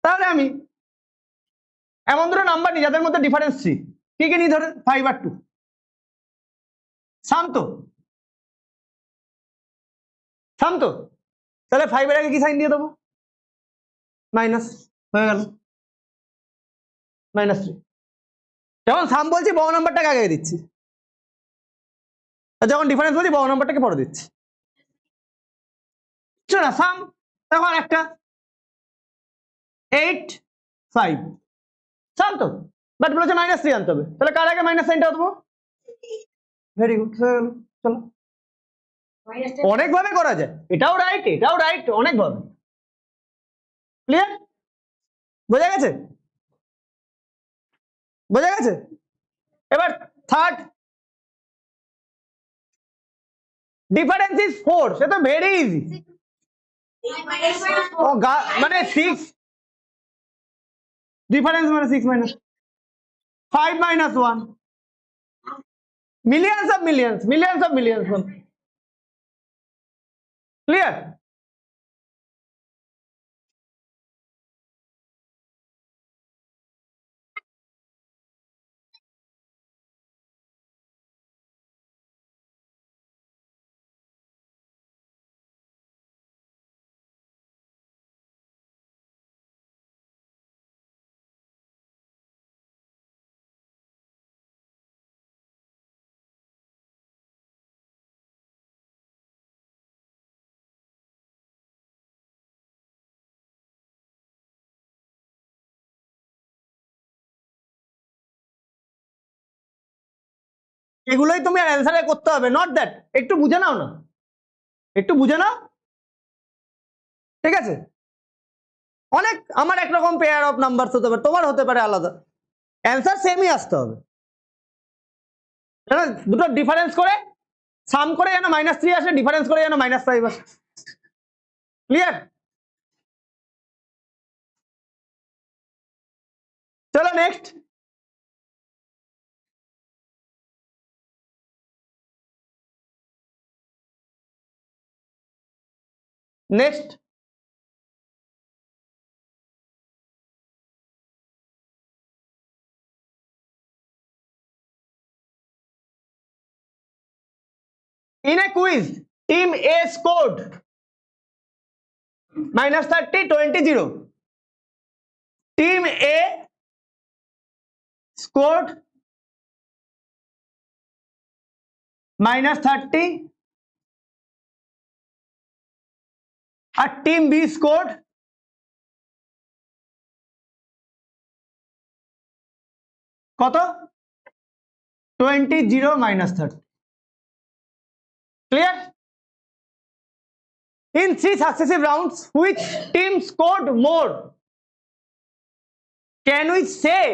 তাহলে আমি এমন দুটো নাম্বার নিই যাদের মধ্যে ডিফারেন্স 3, কি কি নিই, ধরে 5 আর 2, সাম তো, সাম তো, তাহলে 5 এর আগে কি সাইন দিয়ে দেবো, মাইনাস, হয়ে গেল -3। যখন সাম বলছি বড় নাম্বারটাকে আগে দিচ্ছি, আর যখন ডিফারেন্স বলছি বড় নাম্বারটাকে পরে দিচ্ছি, না সাম। তখন একটা 8 5 সাম তো, বাট বলেছে -3 আনতে হবে, তাহলে কার আগে মাইনাস সাইনটা দেবো, ভেরি গুড, হয়ে গেল। চলো, অনেক ভাবে করা যায়, এটাও রাইট, এটাও রাইট, অনেক ভাবে। ক্লিয়ার? বোঝা গেছে, বোঝা গেছে? এবার থার্ড, ডিফারেন্স ইজ 4, সে তো ভেরি ইজি। ও মানে 6, ডিফারেন্স মানে 6 minus 5 -1, millions of millions, millions of millions. Clear? এগুলোই তুমি অ্যান্সারে করতে হবে, নট দ্যাট, একটু বুঝে নাও না, একটু বুঝে নাও, ঠিক আছে? অনেক, আমার একরকম পেয়ার অফ নাম্বার হতে পারে, তোমার হতে পারে আলাদা, অ্যান্সার সেমই আসতে হবে, দুটো ডিফারেন্স করে সাম করে যেন -3 আসে, ডিফারেন্স করে যেন -5 আসে। ক্লিয়ার? চলো next, next, in a quiz team A scored -30 20-0. team A scored -30 আর টিম বি স্কোর কত 20-0 -30. clear? in 3 successive rounds which team scored more? can we say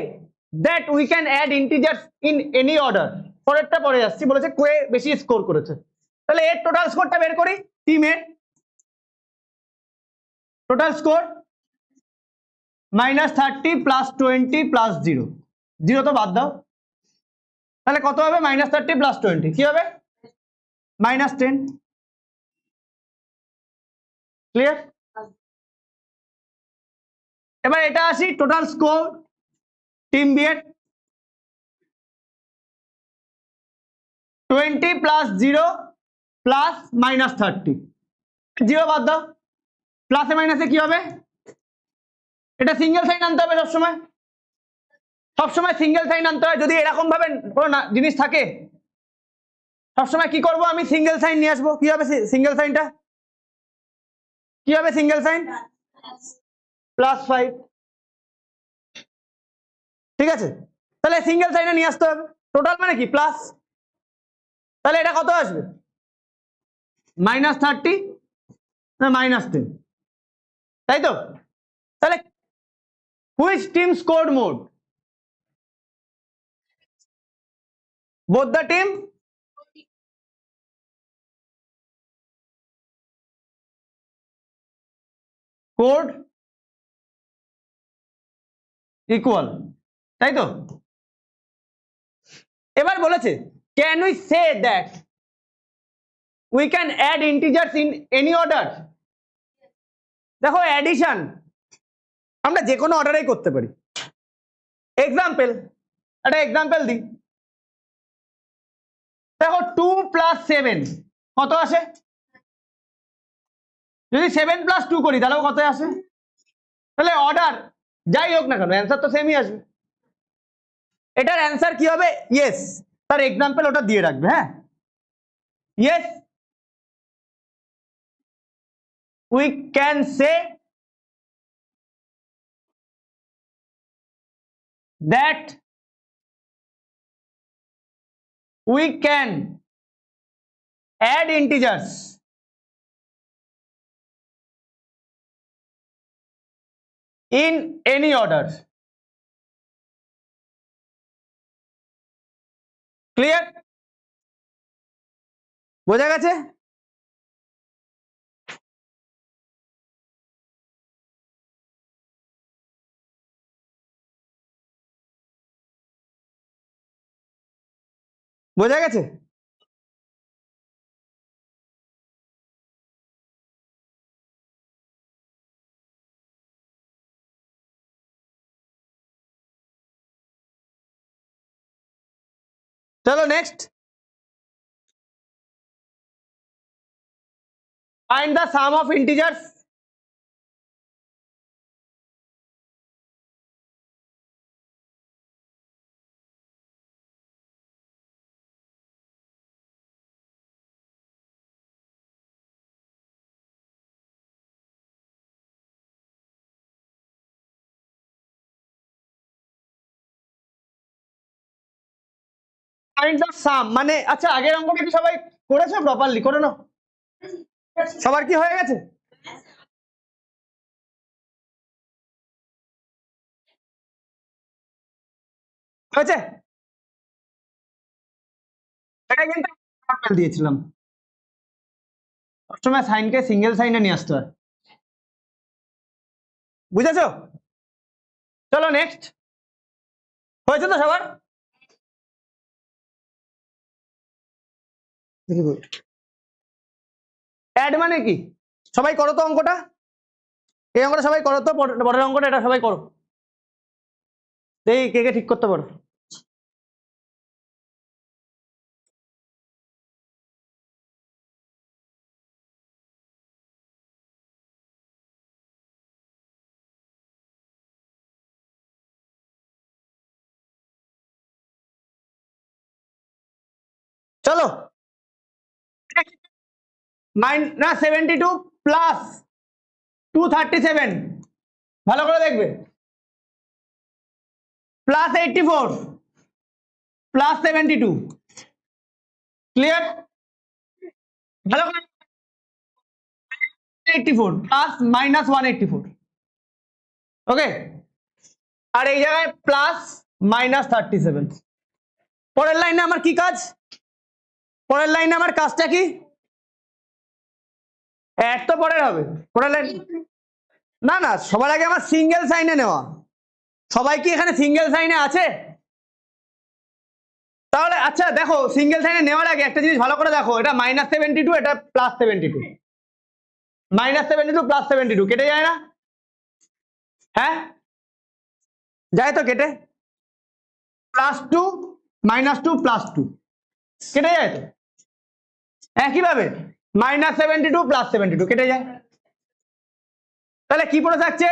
that we can add integers in any order? পরেরটা পরে আসছি, বলেছে কে বেশি স্কোর করেছে, তাহলে এর টোটাল স্কোরটা বের করি। টিমের টোটাল স্কোর -30 + 20 + 0, 0 তো বাদ দাও, তাহলে কত হবে? -30 + 20 কি হবে? -10. ক্লিয়ার? এবার এটা আসি টোটাল স্কোর টিম বি এর 20 + 0 + -30, 0 বাদ দাও, প্লাসে মাইনাসে কি হবে? এটা সিঙ্গেল সাইন আনতে হবে সবসময়, সবসময় সিঙ্গেল সাইন আনতে হয়। যদি এরকম ভাবে কোনো জিনিস থাকে সবসময় কি করব আমি? সিঙ্গেল সাইন নিয়ে আসবো। কি হবে সিঙ্গেল সাইনটা? কি হবে সিঙ্গেল সাইন? +5, ঠিক আছে? তাহলে সিঙ্গেল সাইনে নিয়ে আসতে হবে। টোটাল মানে কি প্লাস, তাহলে এটা কত আসবে? -30 না -10, তাই তো? তাহলে which team scored more? both the team scored equal, তাই তো? এবার বলেছে can we say that we can add integers in any order? দেখো অ্যাডিশন আমরা যে কোনো অর্ডারেই করতে পারি। এক্সাম্পল, একটা এক্সাম্পল দিই। দেখো 2 + 7 কত আসে? যদি 7 + 2 করি তাহলেও কত আসে? তাহলে অর্ডার যাই হোক না কেন অ্যান্সার তো সেমই আসবে। এটার অ্যান্সার কি হবে? ইয়েস। তার এক্সাম্পল ওটা দিয়ে রাখবে। হ্যাঁ, yes we can say that we can add integers in any order. Clear? বোঝা গেছে? বোঝা গেছে? চলো next, find the sum of integers find the sum মানে আচ্ছা আগের অঙ্কটা কি সবাই করেছো? প্রপারলি করে নাও। সবার কি হয়ে গেছে? হয়েছে? এটা কিন্তু এক্সাম্পল দিয়েছিলাম, সবসময় সাইনকে সিঙ্গেল সাইনে নিয়ে আসতে হয়। বুঝেছো? চলো নেক্সট, হয়েছে তো সবার? অ্যাড মানে কি? সবাই করো তো অঙ্কটা, এই অঙ্কটা সবাই করো তো, পরের অঙ্কটা এটা সবাই করো, এই কে কে ঠিক করতে পারো। চলো না 72 প্লাস 237, ভালো করে দেখবে, প্লাস 84 প্লাস 72, ক্লিয়ার? ভালো করে 84 প্লাস মাইনাস 184, ওকে, আর এই জায়গায় প্লাস মাইনাস 37। পরের লাইনে আমার কি কাজ, পরের লাইনে আমার কাজটা কি, এক তো পরের হবে, পরের লাইন না না, সবার আগে আমার সিঙ্গেল সাইনে নেওয়া। সবাই কি এখানে সিঙ্গেল সাইনে আছে? তাহলে আচ্ছা দেখো, সিঙ্গেল সাইনে নেওয়ার আগে একটা জিনিস ভালো করে দেখো, এটা -72, এটা +72, -72 +72 কেটে যায় না? হ্যাঁ যায় তো কেটে, +2 -2 +2 কেটে যায় তো, একইভাবে -72 +72 কেটে যায়। তাহলে কি পড়ে থাকছে,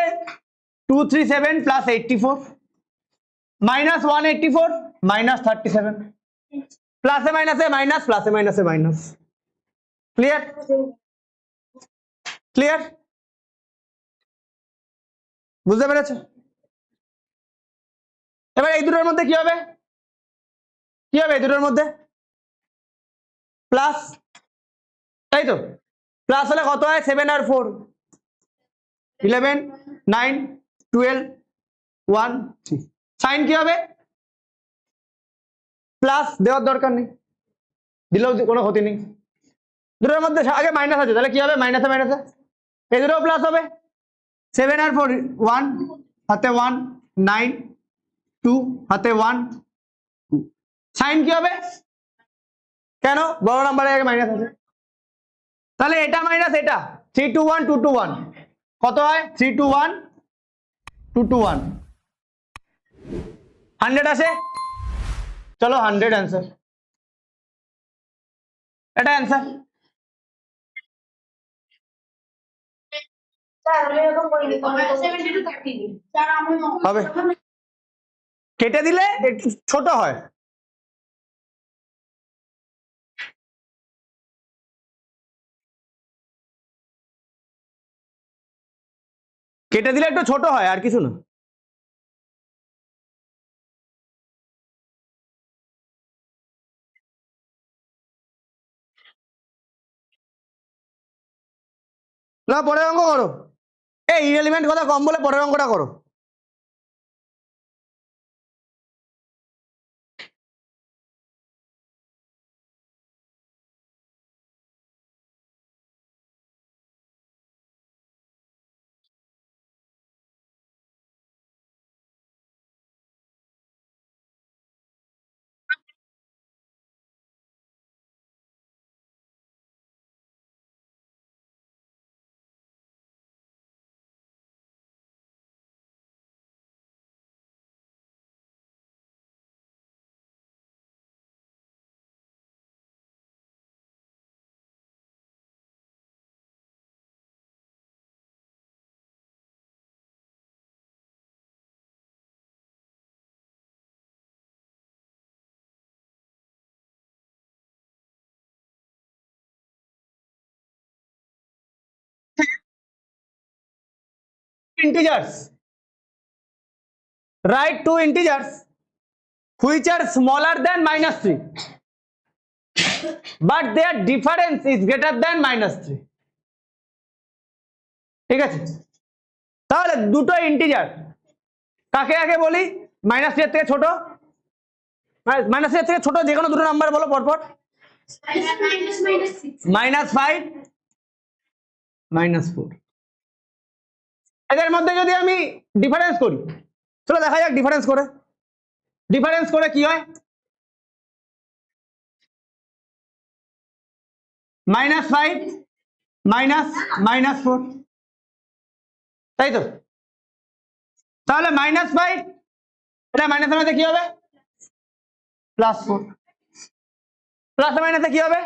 237 + 84 -184 -37, প্লাসে মাইনাসে মাইনাস, প্লাসে মাইনাসে মাইনাস, ক্লিয়ার? ক্লিয়ার? বুঝতে পেরেছো? এবার এই দুটোর মধ্যে কি হবে, কি হবে এই দুটোর মধ্যে, প্লাস, তাই তো? প্লাস হলে কত হয়, 7 আর 4 11 9 12 1 3, সাইন কি হবে, প্লাস দেওয়ার দরকার নেই, দিলেও কোনো ক্ষতি নেই, দুটোর মধ্যে আগে মাইনাস আছে, তাহলে কি হবে, মাইনাসে মাইনাসে, এই দুটো প্লাস হবে, 7 আর 4 1 হাতে 1 9 2 হাতে 1 2, সাইন কি হবে, কেন, বড় নাম্বারে আগে মাইনাস আছে, তাহলে এটা মাইনাস এটা, 321 221 কত হয়, 321 221 100 আসে, চলো 100 অ্যান্সার, এটা অ্যান্সার হবে, কেটে দিলে একটু ছোট হয়, কেটে দিলে একটু ছোট হয়, আর কিছু না। না পরের অঙ্ক করো, এই ইরেলিভেন্ট কথা কম বলে পরের অঙ্কটা করো। Integers, write two integers which are smaller than -3 but their difference is greater than -3, ঠিক আছে? তাহলে দুটো ইন্টিজার, কাকে আগে বলি, -3 এর থেকে ছোট, -3 এর থেকে ছোট যে কোনো দুটো নাম্বার বলো পরপর, -5 -4, এদের মধ্যে যদি আমি ডিফারেন্স করি, চলো দেখা যাক ডিফারেন্স করে, ডিফারেন্স করে কি হয়, -5 -4, তাই তো? তাহলে -5, এটা মাইনাসের মধ্যে কি হবে? +4, প্লাসে মাইনাসে কি হবে?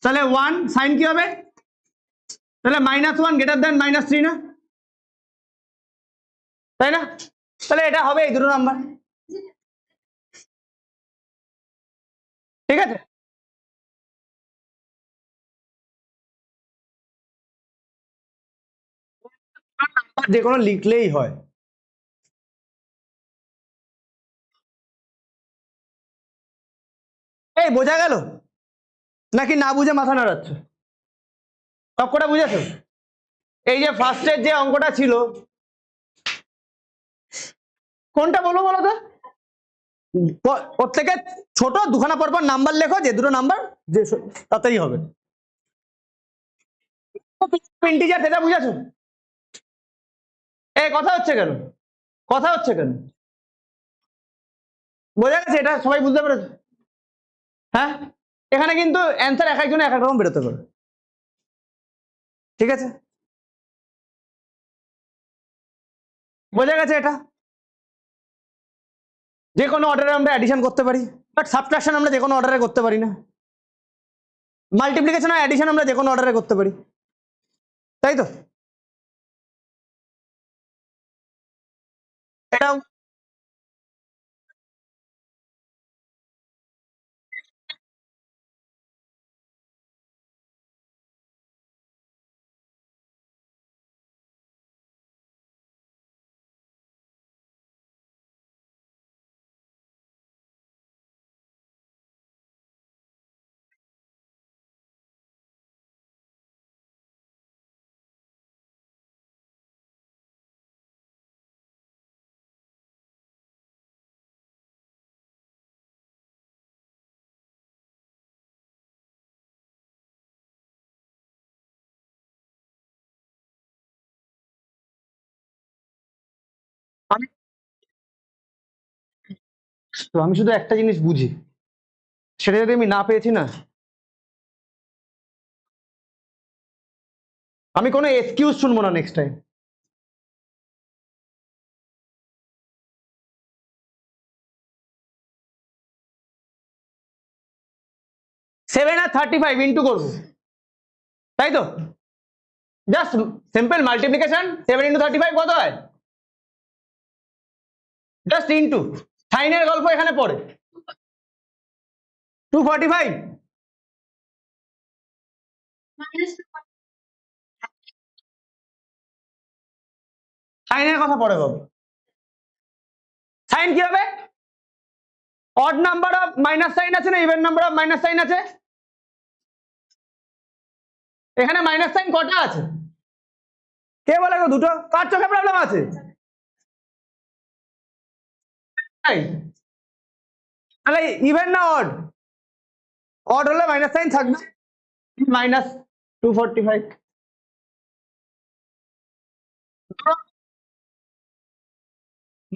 তাহলে 1 সাইন কি হবে? তাহলে -1 গ্রেটার দেন -3 না, তাই না? তাহলে এটা হবে এই দুটো নাম্বার, ঠিক আছে? যে কোনো লিখলেই হয়। এই বোঝা গেল নাকি না বুঝে মাথা নাড়াচ্ছ? সব কটা বুঝেছো? এই যে ফার্স্টের যে অঙ্কটা ছিল, কোনটা বলো বলো তো? প্রত্যেকে ছোট দুখানা পরপর নাম্বার লেখো, যে দুটো নাম্বার যে তাতেই হবে। ইন্টিজার সেটা বুঝেছো? এই কথা হচ্ছে কেন? কথা হচ্ছে কেন? বোঝা গেছে? এটা সবাই বুঝতে পেরেছে? হ্যাঁ, এখানে কিন্তু অ্যান্সার এক একজনে এক এক রকম বেরোতে পারে, ঠিক আছে? বোঝা গেছে? এটা যে কোনো অর্ডারে আমরা অ্যাডিশন করতে পারি, বাট সাবট্রাকশন আমরা যে কোনো অর্ডারে করতে পারি না। মাল্টিপ্লিকেশন আর অ্যাডিশন আমরা যে কোনো অর্ডারে করতে পারি, তাই তো? এটাও আমি আমি শুধু একটা জিনিস বুঝি, সেটা যদি আমি না পেয়েছি না, আমি কোনো এক্সকিউজ শুনবো না নেক্সট টাইম। সেভেন আর 35 ইন্টু করবো, তাই তো? জাস্ট সিম্পল মাল্টিপ্লিকেশন, 7 × 35 কত হয়? জাস্ট ইন্টু, সাইনের গল্প এখানে পড়ে 245। সাইনের কথা পরে পাবো। সাইন কি হবে? Odd number of minus sine আছে না even number of minus sine আছে? এখানে মাইনাস সাইন কটা আছে? কে বলে গো দুটো? কার চোখে প্রবলেম আছে? তাহলে ইভেন না অড? অড হলে মাইনাস সাইন থাকবে, -245।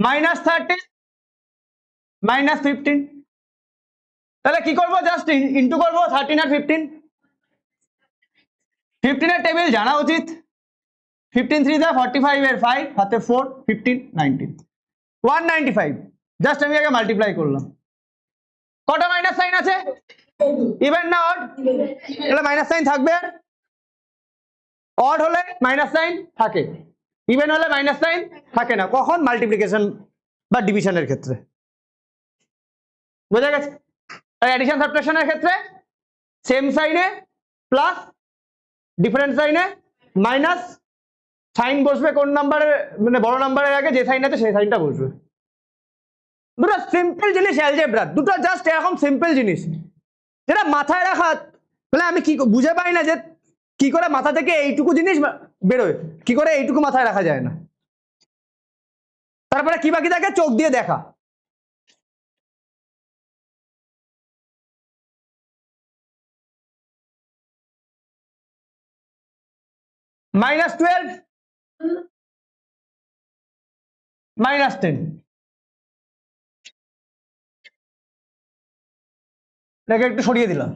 -30 -15, তাহলে কি করবো? জাস্ট ইন্টু করবো 13 আর 15। 15 এর টেবিল জানা উচিত। 15 3 45 এর 5 হাতে 4, 15 19, 195। জাস্ট আমি আগে মাল্টিপ্লাই করলাম। কটা মাইনাস সাইন আছে? ইভেন না অড? তাহলে মাইনাস সাইন থাকবে, আর অড হলে মাইনাস সাইন থাকে, ইভেন হলে মাইনাস সাইন থাকে না। কখন? মাল্টিপ্লিকেশন বা ডিভিশনের ক্ষেত্রে। বোঝা গেছে? আর অ্যাডিশন সাবট্রাকশনের ক্ষেত্রে সেম সাইনে প্লাস, ডিফারেন্ট সাইনে মাইনাস, সাইন বসবে কোন নাম্বারের, মানে বড় নাম্বারের আগে যে সাইন আছে সেই সাইনটা বসবে। দুটো সিম্পল জিনিস অ্যালজেব্রা, দুটো জাস্ট এরকম সিম্পল জিনিস যেটা মাথায় রাখা, মানে আমি কি বুঝে পাই না যে কি করে মাথা থেকে এইটুকু জিনিস বেরোয়, কি করে এইটুকু মাথায় রাখা যায় না। তারপরে কি বাকি থাকে? চোখ দিয়ে দেখা। -12 -10, এটাকে একটু সরিয়ে দিলাম।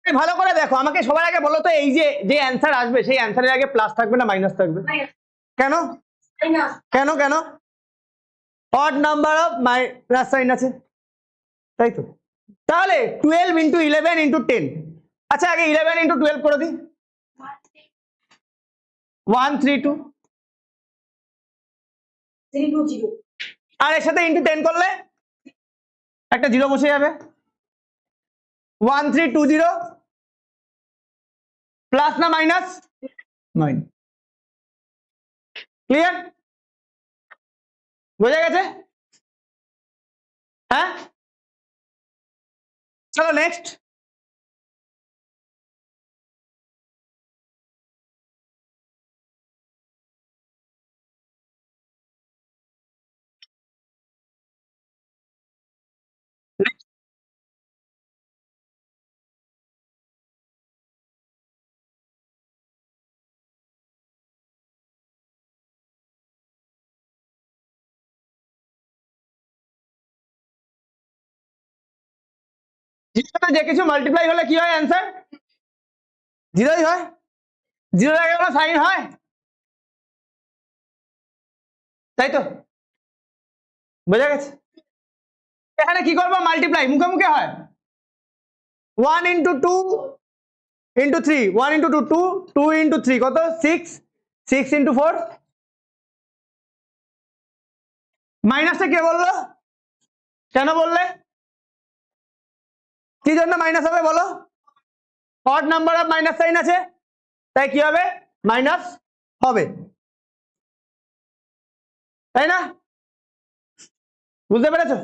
ভালো করে দেখো, আমাকে সবার আগে বলো তো, এই যে যে অ্যান্সার আসবে সেই অ্যান্সারের আগে প্লাস থাকবে না মাইনাস থাকবে? কেন কেন কেন? Odd number of minus sine আছে, তাই তো? তাহলে 12 ইন্টু 11 ইন্টু 10, আচ্ছা আগে 11 ইন্টু 12 করে দিই, 132, 320 আর এর সাথে ইন্টু 10 করলে একটা জিরো বসে যাবে, 1320, প্লাস না মাইনাস? মাইনাস। ক্লিয়ার? বোঝা গেছে? হ্যাঁ, চলো নেক্সট। যে কিছু মাল্টিপ্লাই হলে কি হয় অ্যান্সার? জিরোই হয়। জিরোর আগে কোনো সাইন হয়? তাই তো? বোঝা গেছে? এখানে কি করবো? মাল্টিপ্লাই, মুখে মুখে হয়। 1 ইন্টু 2 ইন্টু 3, 1 ইন্টু 2 2, 2 ইন্টু 3 কত? 6, 6 ইন্টু 4। মাইনাসটা কে বললো? কেন বললে? কি জন্য মাইনাস হবে বলো? Odd number of minus sine আছে, তাই কি হবে? মাইনাস হবে, তাই না? বুঝতে পেরেছো?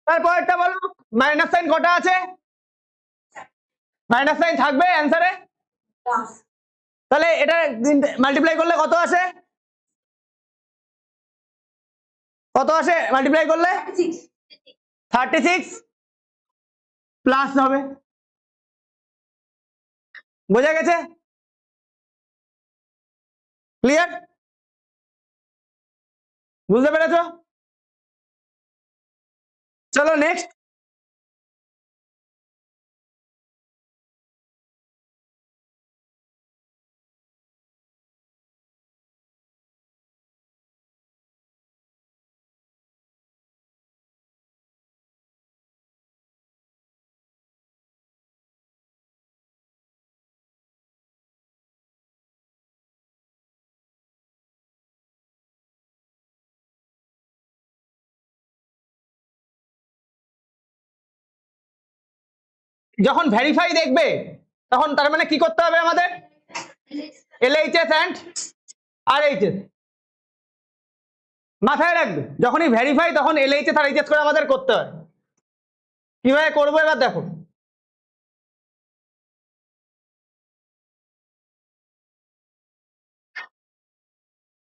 তারপর একটা বলো, মাইনাস সাইন কটা আছে? মাইনাস সাইন থাকবে অ্যান্সারে, তাহলে এটা মাল্টিপ্লাই করলে কত আসে? কত আসে মাল্টিপ্লাই করলে? 36 প্লাস হবে। বোঝা গেছে? ক্লিয়ার? বুঝতে পেরেছো? চলো নেক্সট। যখন ভেরিফাই দেখবে তখন তার মানে কি করতে হবে আমাদের? LHS অ্যান্ড RHS মাথায় রাখবে, যখনই ভেরিফাই তখন LHS আর RHS করে আমাদের করতে হয়। কিভাবে করবো এবার দেখো।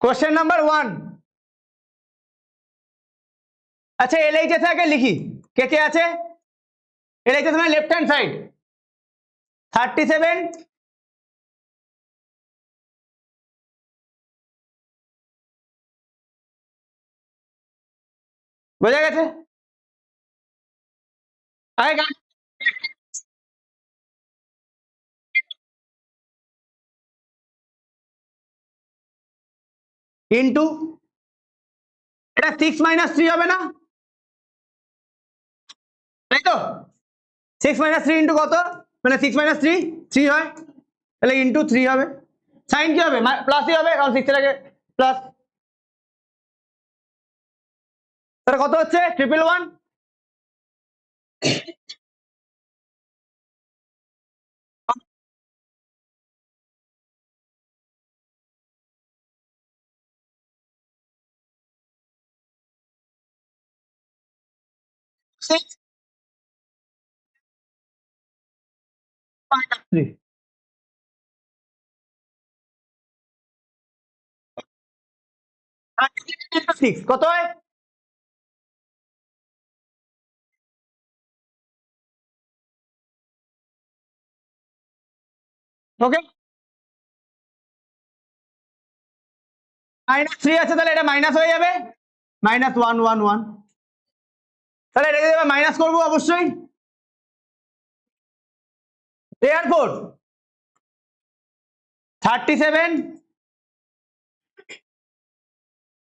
কোশ্চেন নাম্বার 1, আচ্ছা LHS আগে লিখি, কে কে আছে? LHS মানে লেফট হ্যান্ড সাইড 37, বোঝা গেছে? আগে ইন্টু, এটা 6 মাইনাস 3 হবে না, তাই তো? 6 মাইনাস 3 ইন্টু কত? মানে 6 মাইনাস 3 3 হয়, তাহলে ইন্টু 3 হবে। সাইন কি হবে? প্লাসই হবে, কারণ 6 এর আগে প্লাস। তাহলে কত হচ্ছে? 111। কত হয়? ওকে, মাইনাস 3 আছে, তাহলে এটা মাইনাস হয়ে যাবে, -1 1 1। তাহলে এটা মাইনাস করবো অবশ্যই, therefore 37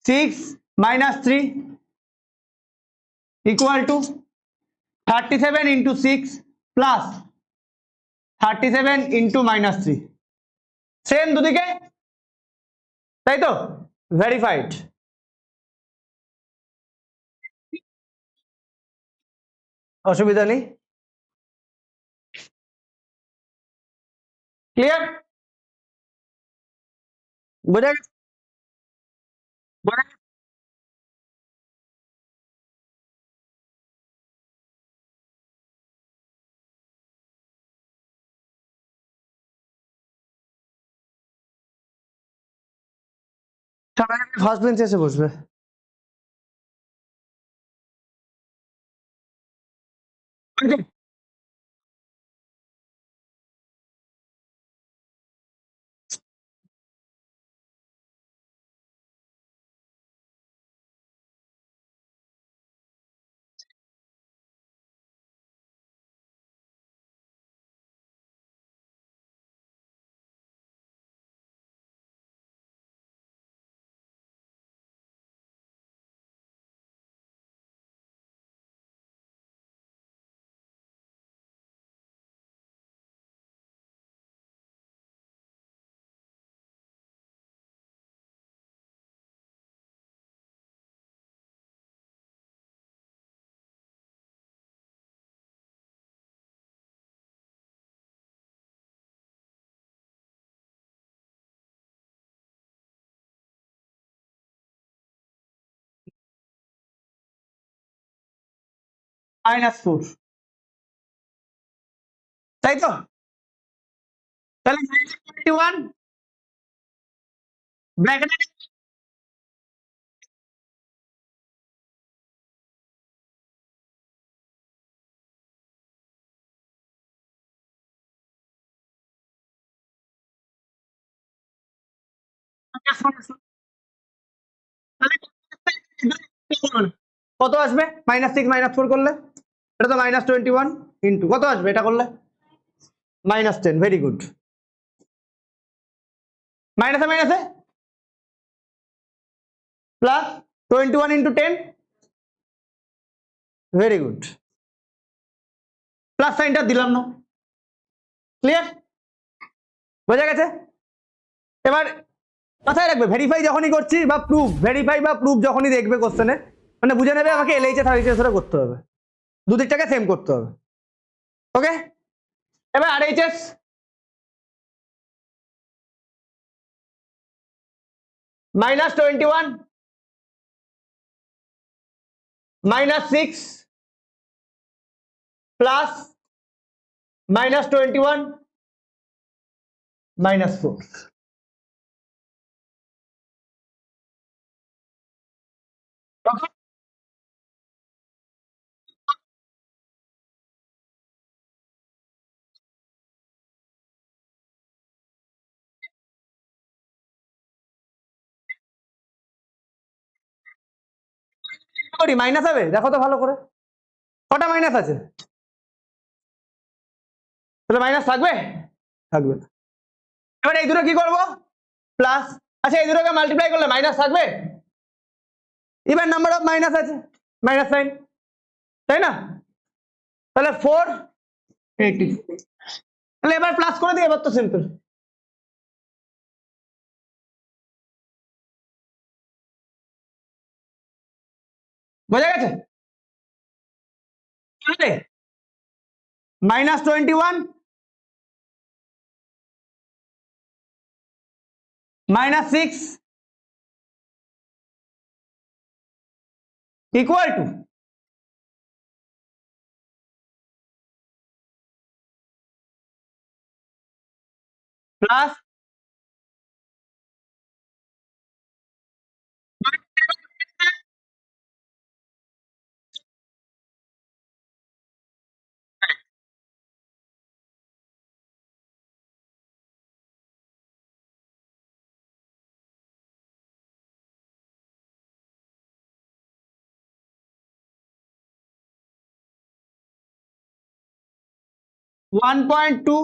6 minus 3 equal to 37 into 6 plus 37 into minus 3 same দুদিকে তাই তো ভেরিফাইড অসুবিধা নেই ক্লিয়ার বোঝা গেছে বোঝা গেছে? সবাই ফার্স্ট বেঞ্চে এসে বসবে -4 তাই তো তাহলে 21 ব্র্যাকেটে কত আসবে -6 -4 করলে এটা তো -21 ইন্টু কত আসবে এটা করলে -10 ভেরি গুড মাইনাসে মাইনাসে plus 21 into 10 very good plus সাইনটা দিলাম না ক্লিয়ার বোঝা গেছে এবার মাথায় রাখবে ভেরিফাই যখনই করছি বা প্রুফ ভেরিফাই বা প্রুফ যখনই দেখবে কোশ্চেনে মানে বুঝে নেবে আমাকে এলএইচএস আর এইচএস ধরে করতে হবে দুদিকটাকে সেম করতে হবে ওকে এবার আরএইচএস -21 -6 প্লাস -21 -4 করি মাইনাস হবে দেখো তো ভালো করে কটা মাইনাস আছে তাহলে মাইনাস থাকবে থাকবে না এবার এই দুটো কি করবো প্লাস আচ্ছা এই দুটোকে মাল্টিপ্লাই করলে মাইনাস থাকবে ইভেন নাম্বার অফ মাইনাস আছে মাইনাস সাইন তাই না তাহলে 480 তাহলে এবার প্লাস করে দিই এবার তো সিম্পল বোঝা গেছে -21 -6 equal to প্লাস 1.2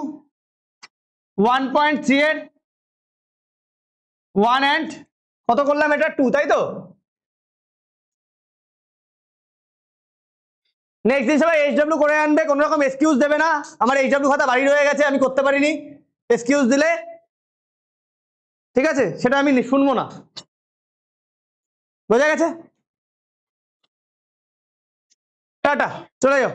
1.3 এর 1 and কত করলাম এটা 2, তাই তো? নেক্সট দিন সবাই এইচডব্লিউ করে আনবে, কোনো রকম এক্সকিউজ দেবে না, আমার এইচডব্লিউ খাতা বাড়ি রয়ে গেছে আমি করতে পারিনি, এক্সকিউজ দিলে ঠিক আছে সেটা আমি শুনবো না। বোঝা গেছে? টাটা, চলে যাও।